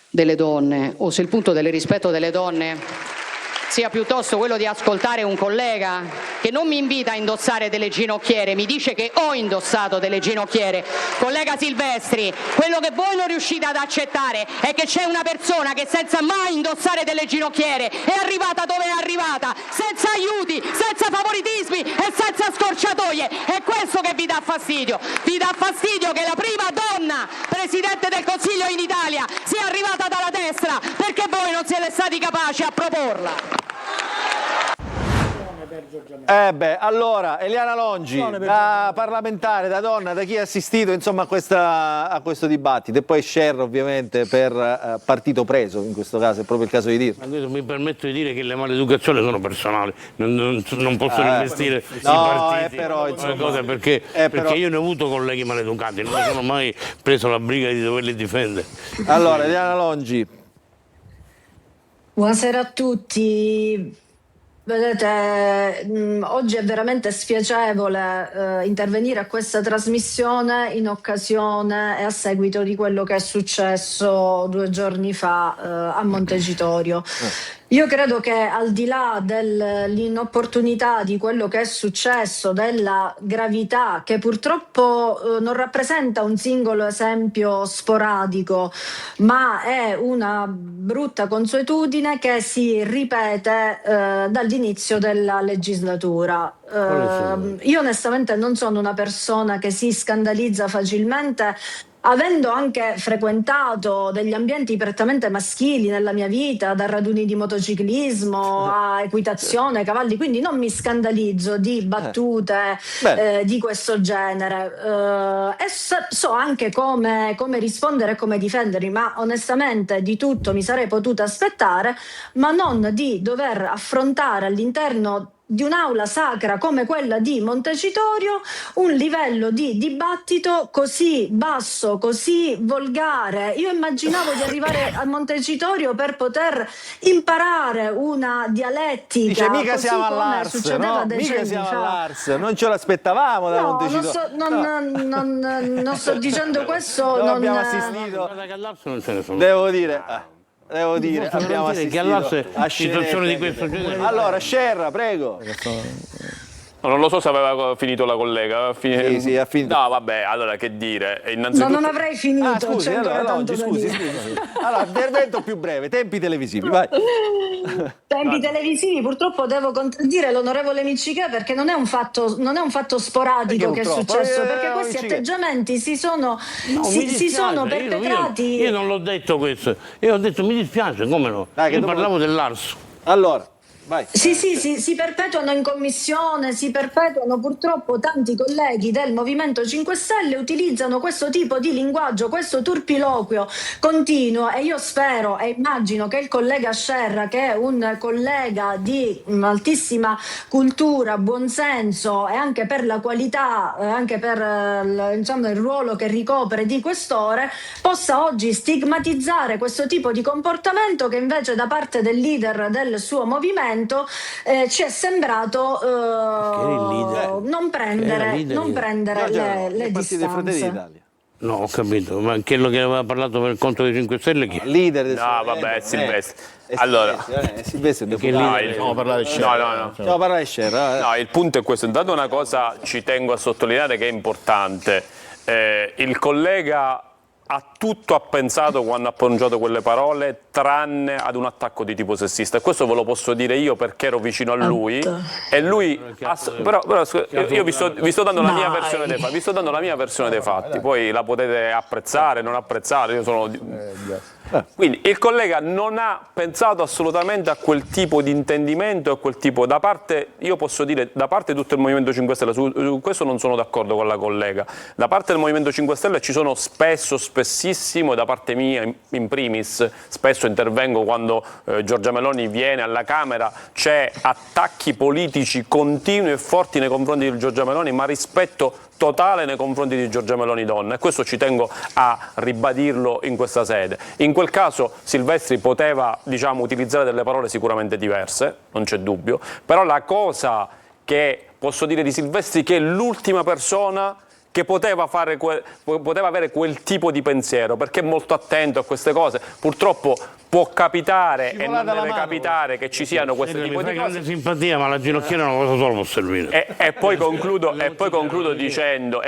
delle donne, o se il punto del rispetto delle donne sia piuttosto quello di ascoltare un collega che non mi invita a indossare delle ginocchiere, mi dice che ho indossato delle ginocchiere. Collega Silvestri, quello che voi non riuscite ad accettare è che c'è una persona che senza mai indossare delle ginocchiere è arrivata dove è arrivata, senza aiuti, senza favoritismi e senza scorciatoie. È questo che vi dà fastidio. Vi dà fastidio che la prima donna Presidente del Consiglio in Italia sia arrivata dalla destra perché voi non siete stati capaci a proporla. Allora, Eliana Longi, da parlamentare, da donna, da chi ha assistito insomma a questo dibattito, e poi Scerra ovviamente per partito preso, in questo caso è proprio il caso di dirlo. Mi permetto di dire che le maleducazioni sono personali, non possono investire i partiti, però, insomma, cose perché io ne ho avuto colleghi maleducati, non mi sono mai preso la briga di doverli difendere. Allora, Eliana Longi. Buonasera a tutti. Vedete, oggi è veramente spiacevole intervenire a questa trasmissione in occasione e a seguito di quello che è successo 2 giorni fa a Montecitorio. Io credo che al di là dell'inopportunità di quello che è successo, della gravità, che purtroppo non rappresenta un singolo esempio sporadico, ma è una brutta consuetudine che si ripete dall'inizio della legislatura. Io onestamente non sono una persona che si scandalizza facilmente, avendo anche frequentato degli ambienti prettamente maschili nella mia vita, da raduni di motociclismo a equitazione, cavalli, quindi non mi scandalizzo di battute di questo genere e so anche come rispondere e come difendermi, ma onestamente di tutto mi sarei potuta aspettare, ma non di dover affrontare all'interno di un'aula sacra come quella di Montecitorio un livello di dibattito così basso, così volgare. Io immaginavo di arrivare a Montecitorio per poter imparare una dialettica. Dice, mica così siamo come all'Ars, succedeva no? Mica siamo all'Ars, non ce l'aspettavamo da Montecitorio. Non sto dicendo questo. No, abbiamo assistito. Devo dire, abbiamo assistito a situazioni di questo genere. Allora, Scerra, prego. Non lo so se aveva finito la collega. Sì, ha finito. No, vabbè, allora che dire. Innanzitutto... No, non avrei finito. Scusi, scusi. Allora, intervento più breve, tempi televisivi, vai. Tempi televisivi, purtroppo devo contraddire l'onorevole Miccichè, perché non è un fatto sporadico che è successo, perché questi atteggiamenti si sono perpetrati. Io non l'ho detto questo, io ho detto mi dispiace, come no? Io parlavo dell'Ars. Allora. Vai. Sì, si perpetuano in commissione, si perpetuano purtroppo tanti colleghi del Movimento 5 Stelle utilizzano questo tipo di linguaggio, questo turpiloquio continuo, e io spero e immagino che il collega Scerra, che è un collega di altissima cultura, buonsenso e anche per la qualità, anche per il ruolo che ricopre di questore, possa oggi stigmatizzare questo tipo di comportamento che invece da parte del leader del suo movimento ci è sembrato non prendere le distanze. No, ho capito, ma quello che aveva parlato per conto dei 5 Stelle chi? Leader del vabbè, Silvestri. Allora, Silvestri, facciamo parlare di Scerra. Facciamo parlare di Scerra. No, il punto è questo. Intanto una cosa ci tengo a sottolineare che è importante. Il collega a tutto ha pensato quando ha pronunciato quelle parole, tranne ad un attacco di tipo sessista. E questo ve lo posso dire io perché ero vicino a lui. E lui, però io vi sto dando la mia versione dei fatti. Vi sto dando la mia versione dei fatti. Poi la potete apprezzare, non apprezzare. Io sono... Quindi il collega non ha pensato assolutamente a quel tipo di intendimento e a quel tipo da parte, io posso dire, da parte di tutto il Movimento 5 Stelle, su questo non sono d'accordo con la collega, da parte del Movimento 5 Stelle ci sono spessissimo, e da parte mia in primis, spesso intervengo quando Giorgia Meloni viene alla Camera, c'è attacchi politici continui e forti nei confronti di Giorgia Meloni, ma rispetto totale nei confronti di Giorgia Meloni donna, e questo ci tengo a ribadirlo in questa sede. In quel caso Silvestri poteva, diciamo, utilizzare delle parole sicuramente diverse, non c'è dubbio, però la cosa che posso dire di Silvestri è che è l'ultima persona che poteva avere quel tipo di pensiero, perché è molto attento a queste cose. Purtroppo può capitare e non deve capitare che ci siano questo tipo di cose. Grande simpatia, ma la ginocchiera è una cosa sola può servire. E poi concludo dicendo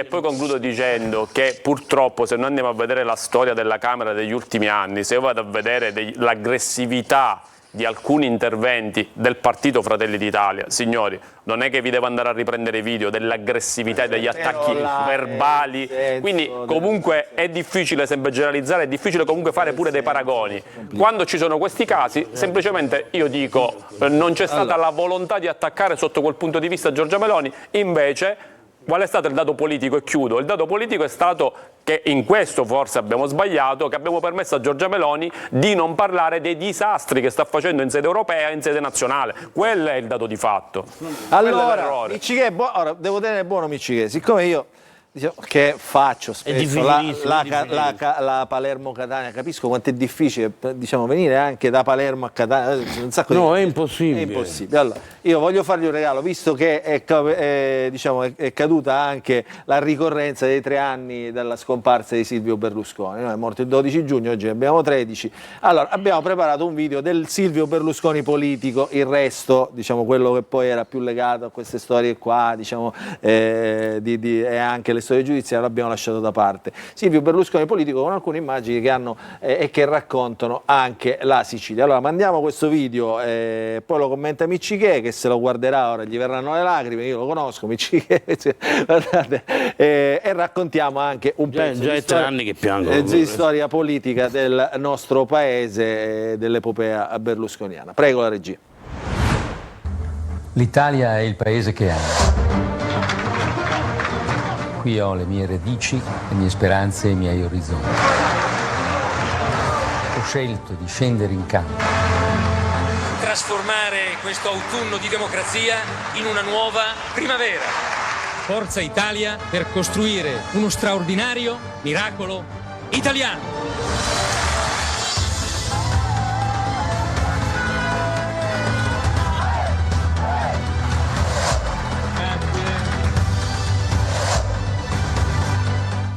che purtroppo, se noi andiamo a vedere la storia della Camera degli ultimi anni, se io vado a vedere l'aggressività di alcuni interventi del partito Fratelli d'Italia, signori, non è che vi devo andare a riprendere i video dell'aggressività e degli attacchi verbali, quindi comunque è difficile sempre generalizzare, è difficile comunque fare pure dei paragoni. Quando ci sono questi casi, semplicemente io dico non c'è stata la volontà di attaccare sotto quel punto di vista Giorgia Meloni, invece qual è stato il dato politico? E chiudo, il dato politico è stato che in questo forse abbiamo sbagliato, che abbiamo permesso a Giorgia Meloni di non parlare dei disastri che sta facendo in sede europea e in sede nazionale. Quello è il dato di fatto. Allora, Miccichè, ora devo tenere buono Miccichè, siccome io diciamo, che faccio spesso la Palermo-Catania, capisco quanto è difficile, diciamo, venire anche da Palermo a Catania, un sacco no, di... è impossibile. È impossibile. Allora, io voglio fargli un regalo, visto che è caduta anche la ricorrenza dei 3 anni dalla scomparsa di Silvio Berlusconi, no? È morto il 12 giugno, oggi ne abbiamo 13, allora abbiamo preparato un video del Silvio Berlusconi politico, il resto, quello che poi era più legato a queste storie qua, e anche le storie giudiziarie l'abbiamo lasciato da parte. Silvio Berlusconi politico con alcune immagini che hanno e che raccontano anche la Sicilia. Allora mandiamo questo video, poi lo commenta Miccichè che se lo guarderà ora gli verranno le lacrime, io lo conosco Miccichè, guardate, e raccontiamo anche un pezzo già di, è 3 anni che piangono, di storia politica del nostro paese, dell'epopea berlusconiana. Prego la regia. L'Italia è il paese che amo. Qui ho le mie radici, le mie speranze e i miei orizzonti. Ho scelto di scendere in campo. Trasformare questo autunno di democrazia in una nuova primavera. Forza Italia per costruire uno straordinario miracolo italiano.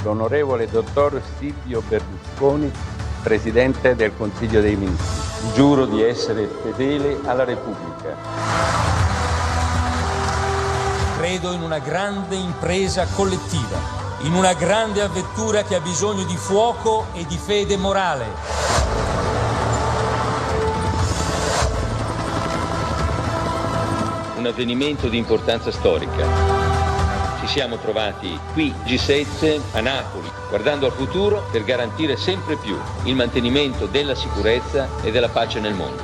L'onorevole dottor Silvio Berlusconi, Presidente del Consiglio dei Ministri. Giuro di essere fedele alla Repubblica. Credo in una grande impresa collettiva, in una grande avventura che ha bisogno di fuoco e di fede morale. Un avvenimento di importanza storica. Ci siamo trovati qui G7 a Napoli, guardando al futuro per garantire sempre più il mantenimento della sicurezza e della pace nel mondo.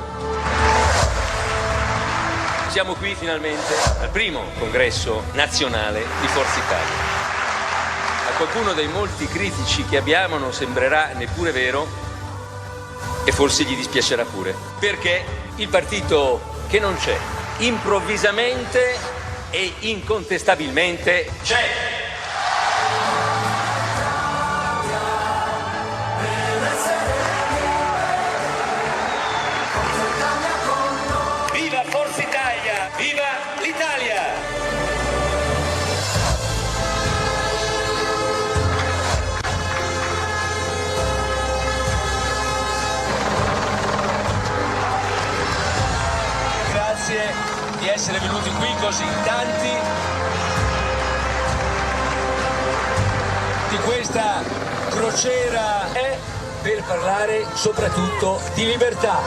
Siamo qui finalmente al primo congresso nazionale di Forza Italia. A qualcuno dei molti critici che abbiamo non sembrerà neppure vero e forse gli dispiacerà pure, perché il partito che non c'è, improvvisamente e incontestabilmente c'è. Viva Forza Italia! Viva l'Italia! Grazie di essere venuti qui così tanti, di questa crociera è per parlare soprattutto di libertà.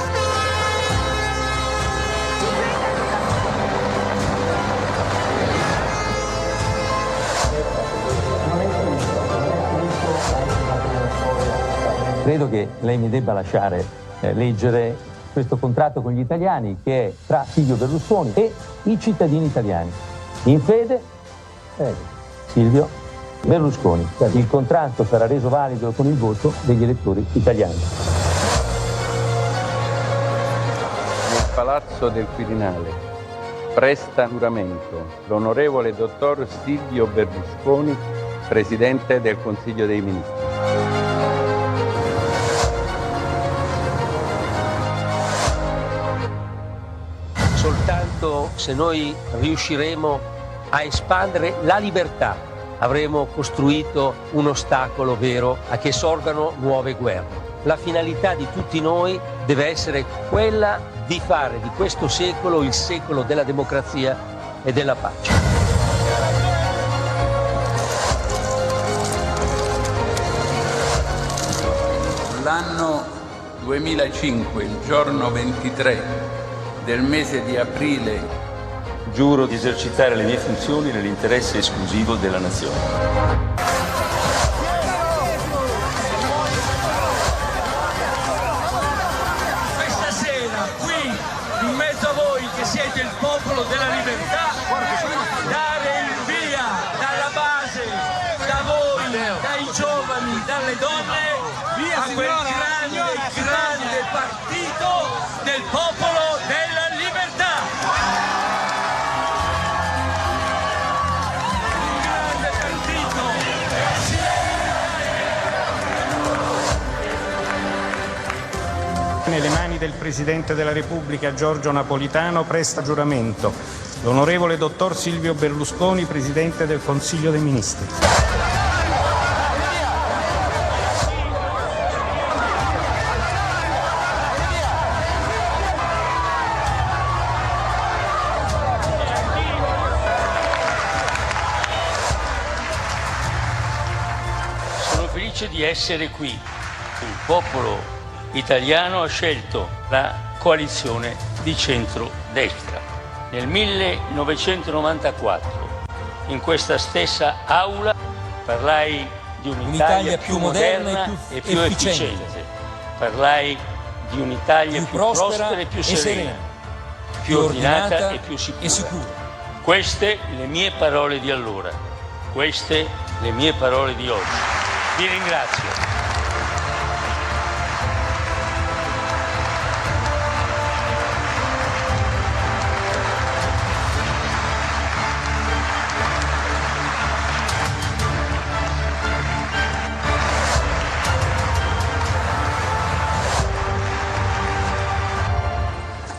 Credo che lei mi debba lasciare leggere questo contratto con gli italiani che è tra Silvio Berlusconi e i cittadini italiani. In fede, Silvio Berlusconi. Il contratto sarà reso valido con il voto degli elettori italiani. Nel Palazzo del Quirinale presta giuramento l'onorevole dottor Silvio Berlusconi, Presidente del Consiglio dei Ministri. Soltanto se noi riusciremo a espandere la libertà avremo costruito un ostacolo vero a che sorgano nuove guerre. La finalità di tutti noi deve essere quella di fare di questo secolo il secolo della democrazia e della pace. L'anno 2005, il giorno 23 del mese di aprile, giuro di esercitare le mie funzioni nell'interesse esclusivo della nazione. Questa sera qui in mezzo a voi che siete il popolo della libertà, dare il via dalla base, da voi, dai giovani, dalle donne, a quel grande partito del popolo della libertà. Un grande partito. Nelle mani del Presidente della Repubblica Giorgio Napolitano presta giuramento l'onorevole dottor Silvio Berlusconi, Presidente del Consiglio dei Ministri. Di essere qui. Il popolo italiano ha scelto la coalizione di centro-destra. Nel 1994, in questa stessa aula, parlai di un'Italia più moderna e più efficiente. Parlai di un'Italia più prospera e più serena, più ordinata e più sicura. Queste le mie parole di allora, queste le mie parole di oggi. Vi ringrazio.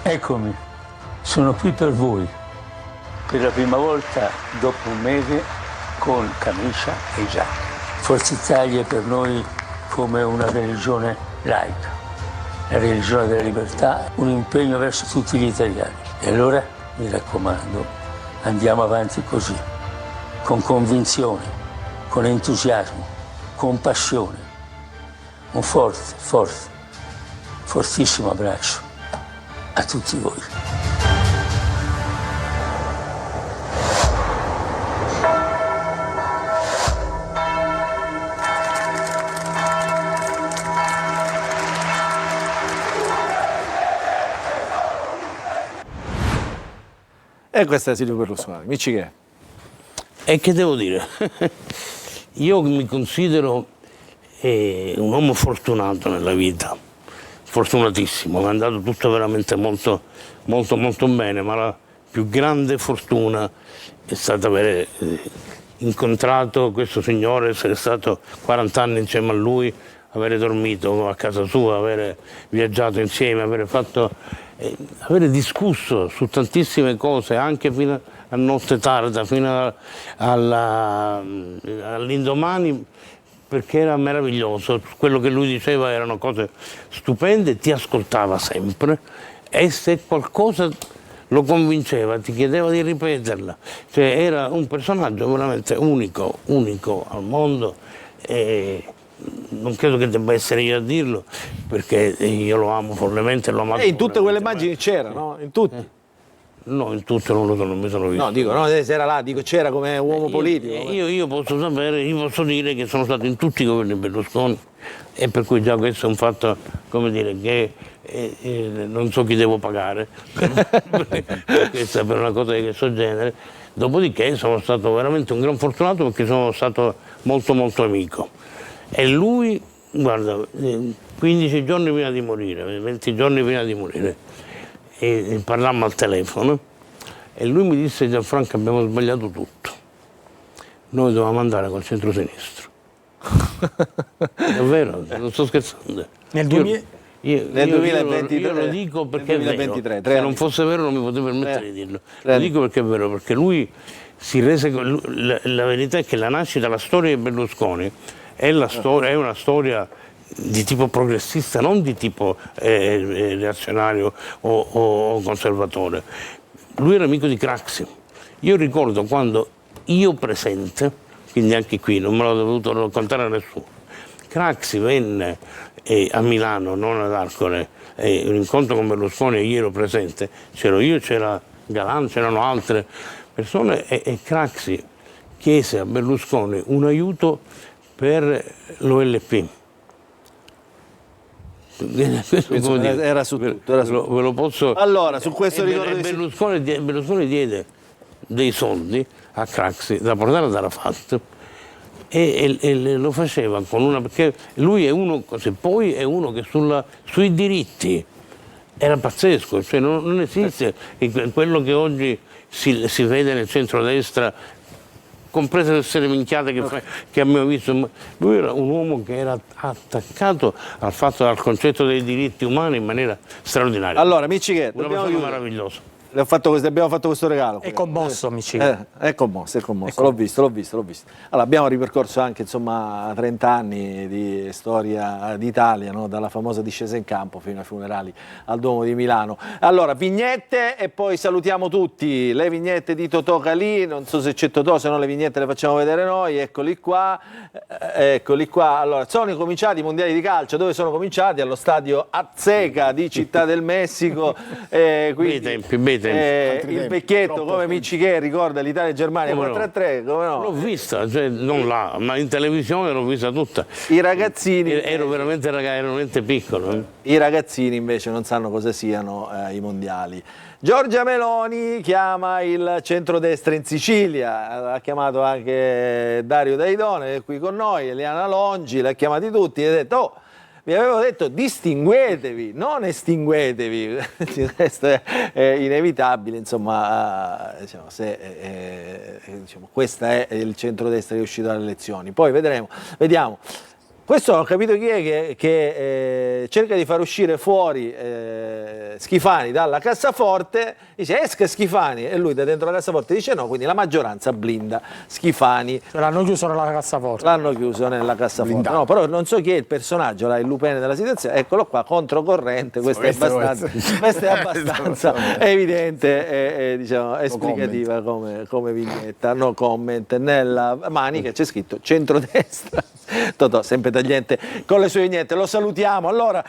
Eccomi, sono qui per voi, per la prima volta dopo un mese con camicia e giacca. Forza Italia è per noi come una religione laica, la religione della libertà, un impegno verso tutti gli italiani. E allora, mi raccomando, andiamo avanti così, con convinzione, con entusiasmo, con passione. Un fortissimo abbraccio a tutti voi. E questa è Silvio Berlusconi, amici che? E che devo dire? Io mi considero un uomo fortunato nella vita, fortunatissimo, mi è andato tutto veramente molto bene, ma la più grande fortuna è stata avere incontrato questo signore, essere stato 40 anni insieme a lui, avere dormito a casa sua, avere viaggiato insieme, avere discusso su tantissime cose, anche fino a notte tarda, fino all'indomani, perché era meraviglioso. Quello che lui diceva erano cose stupende, ti ascoltava sempre e se qualcosa lo convinceva, ti chiedeva di ripeterla. Cioè, era un personaggio veramente unico al mondo. non credo che debba essere io a dirlo, perché io lo amo follemente, lo amo. E in tutte quelle immagini c'era, no? In tutti? No, in tutte non mi sono visto. No, dico, no, se era là, dico, c'era come uomo politico. Io posso sapere, io posso dire che sono stato in tutti i governi Berlusconi, e per cui già questo è un fatto, come dire, che non so chi devo pagare per una cosa di questo genere. Dopodiché sono stato veramente un gran fortunato, perché sono stato molto molto amico. E lui, guarda, 15 giorni prima di morire, 20 giorni prima di morire, e parlammo al telefono, e lui mi disse: Gianfranco, abbiamo sbagliato tutto, noi dovevamo andare col centro-sinistro. Davvero, non sto scherzando. Nel 2023, io lo dico perché nel 2023, è vero. Se non fosse vero non mi potevo permettere di dirlo. Lo dico perché è vero, perché lui si rese. La verità è che la nascita, la storia di Berlusconi è una storia di tipo progressista, non di tipo reazionario o conservatore. Lui era amico di Craxi. Io ricordo quando io presente, quindi anche qui non me l'ho dovuto raccontare a nessuno, Craxi venne a Milano, non ad Arcore, un incontro con Berlusconi, e io ero presente, c'ero io, c'era Galan, c'erano altre persone, e Craxi chiese a Berlusconi un aiuto per l'OLP. Era su tutto. Ve lo posso. Allora, su questo ricordo Berlusconi diede dei soldi a Craxi da portare ad Arafat, e lo faceva con una, perché lui è uno così, poi è uno che sui diritti era pazzesco, cioè non esiste quello che oggi si vede nel centrodestra, comprese le serie minchiate che abbiamo visto. Lui era un uomo che era attaccato al concetto dei diritti umani in maniera straordinaria. Allora, Miccichè, una persona meravigliosa. Abbiamo fatto questo regalo. È commosso, Miccichè. È commosso. L'ho visto. Allora, abbiamo ripercorso anche, insomma, 30 anni di storia d'Italia, no? Dalla famosa discesa in campo fino ai funerali al Duomo di Milano. Allora, vignette, e poi salutiamo tutti. Le vignette di Totò Calì, non so se c'è Totò, se no le vignette le facciamo vedere noi. Eccoli qua. Allora, sono cominciati i mondiali di calcio. Dove sono cominciati? Allo stadio Azteca di Città del Messico. Bei tempi. Il vecchietto come Miccichè ricorda l'Italia e Germania 4-3, come no? L'ho vista, cioè non là, ma in televisione l'ho vista tutta. I ragazzini ero veramente piccolo. I ragazzini invece non sanno cosa siano i mondiali. Giorgia Meloni chiama il centrodestra in Sicilia, ha chiamato anche Dario Daidone, è qui con noi, Eliana Longi, l'ha chiamati tutti e ha detto: oh, vi avevo detto distinguetevi, non estinguetevi. Questo è inevitabile, insomma, questo è il centrodestra che è uscito dalle elezioni. Poi vediamo. Questo non ho capito chi è che cerca di far uscire fuori Schifani dalla cassaforte, dice esca Schifani, e lui da dentro la cassaforte dice no, quindi la maggioranza blinda Schifani. Cioè, l'hanno chiuso nella cassaforte. L'hanno chiuso nella cassaforte. No, però non so chi è il personaggio, il lupene della situazione, eccolo qua, controcorrente, questo è abbastanza evidente, diciamo, esplicativa come vignetta, no comment, nella manica c'è scritto centrodestra. Totò, sempre tagliente con le sue vignette, lo salutiamo. Allora,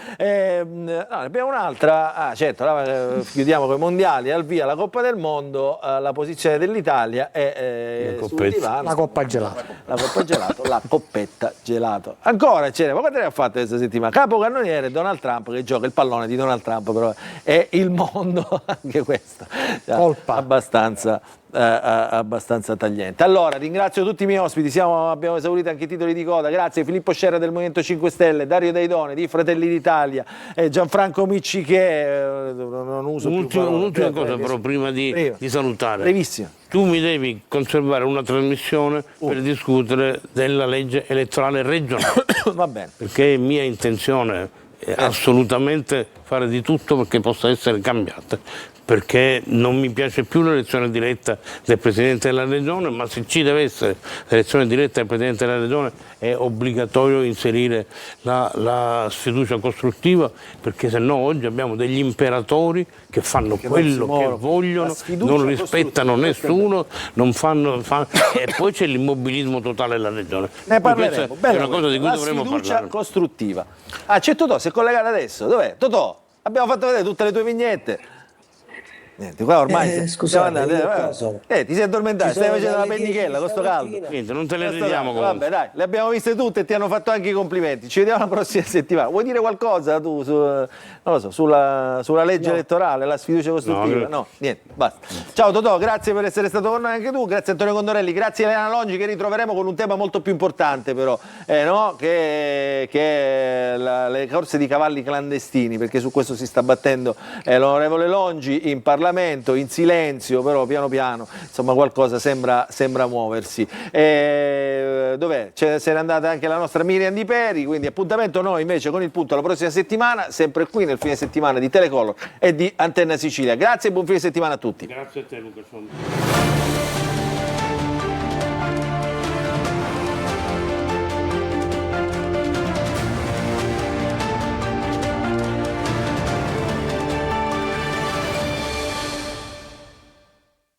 abbiamo un'altra, certo, chiudiamo con i mondiali, al via la Coppa del Mondo, la posizione dell'Italia è sul divano. La Coppa Gelato. La Coppa Gelato, la Coppetta Gelato. Ancora c'è, ma quanto ne ha fatto questa settimana? Capocannoniere Donald Trump, che gioca il pallone di Donald Trump, però è il mondo, anche questo. Colpa. Abbastanza tagliente. Allora, ringrazio tutti i miei ospiti, abbiamo esaurito anche i titoli di coda. Grazie Filippo Scerra del Movimento 5 Stelle, Dario Daidone di Fratelli d'Italia, Gianfranco Miccichè. Non uso un'ultima cosa però prima di salutare. Brevissima. Tu mi devi conservare una trasmissione per discutere della legge elettorale regionale. Va bene. Perché è mia intenzione assolutamente fare di tutto perché possa essere cambiata, perché non mi piace più l'elezione diretta del Presidente della Regione, ma se ci deve essere l'elezione diretta del Presidente della Regione è obbligatorio inserire la sfiducia costruttiva, perché se no oggi abbiamo degli imperatori che fanno quello che vogliono, non rispettano nessuno, non fanno e poi c'è l'immobilismo totale della Regione. Ne parleremo. È una cosa di cui la dovremmo sfiducia parlare. costruttiva. Ah, c'è Totò, si è collegato adesso. Dov'è? Totò, abbiamo fatto vedere tutte le tue vignette. Niente, qua ormai scusate, ti sei addormentato, stai facendo la pennichella con sto caldo. Niente, non te le ridiamo comunque. Vabbè, dai, le abbiamo viste tutte e ti hanno fatto anche i complimenti. Ci vediamo la prossima settimana. Vuoi dire qualcosa tu non lo so, sulla legge elettorale, la sfiducia costruttiva? No, niente, basta. Ciao Totò, grazie per essere stato con noi anche tu, grazie Antonio Condorelli, grazie Elena Longi, che ritroveremo con un tema molto più importante però, no? che è le corse di cavalli clandestini, perché su questo si sta battendo l'onorevole Longi in Parlamento, in silenzio, però piano piano, insomma qualcosa sembra muoversi. Dov'è? Se n'è andata anche la nostra Miriam Di Peri, quindi appuntamento noi invece con il punto la prossima settimana, sempre qui nel fine settimana di Telecolor e di Antenna Sicilia. Grazie e buon fine settimana a tutti. Grazie a te Luca.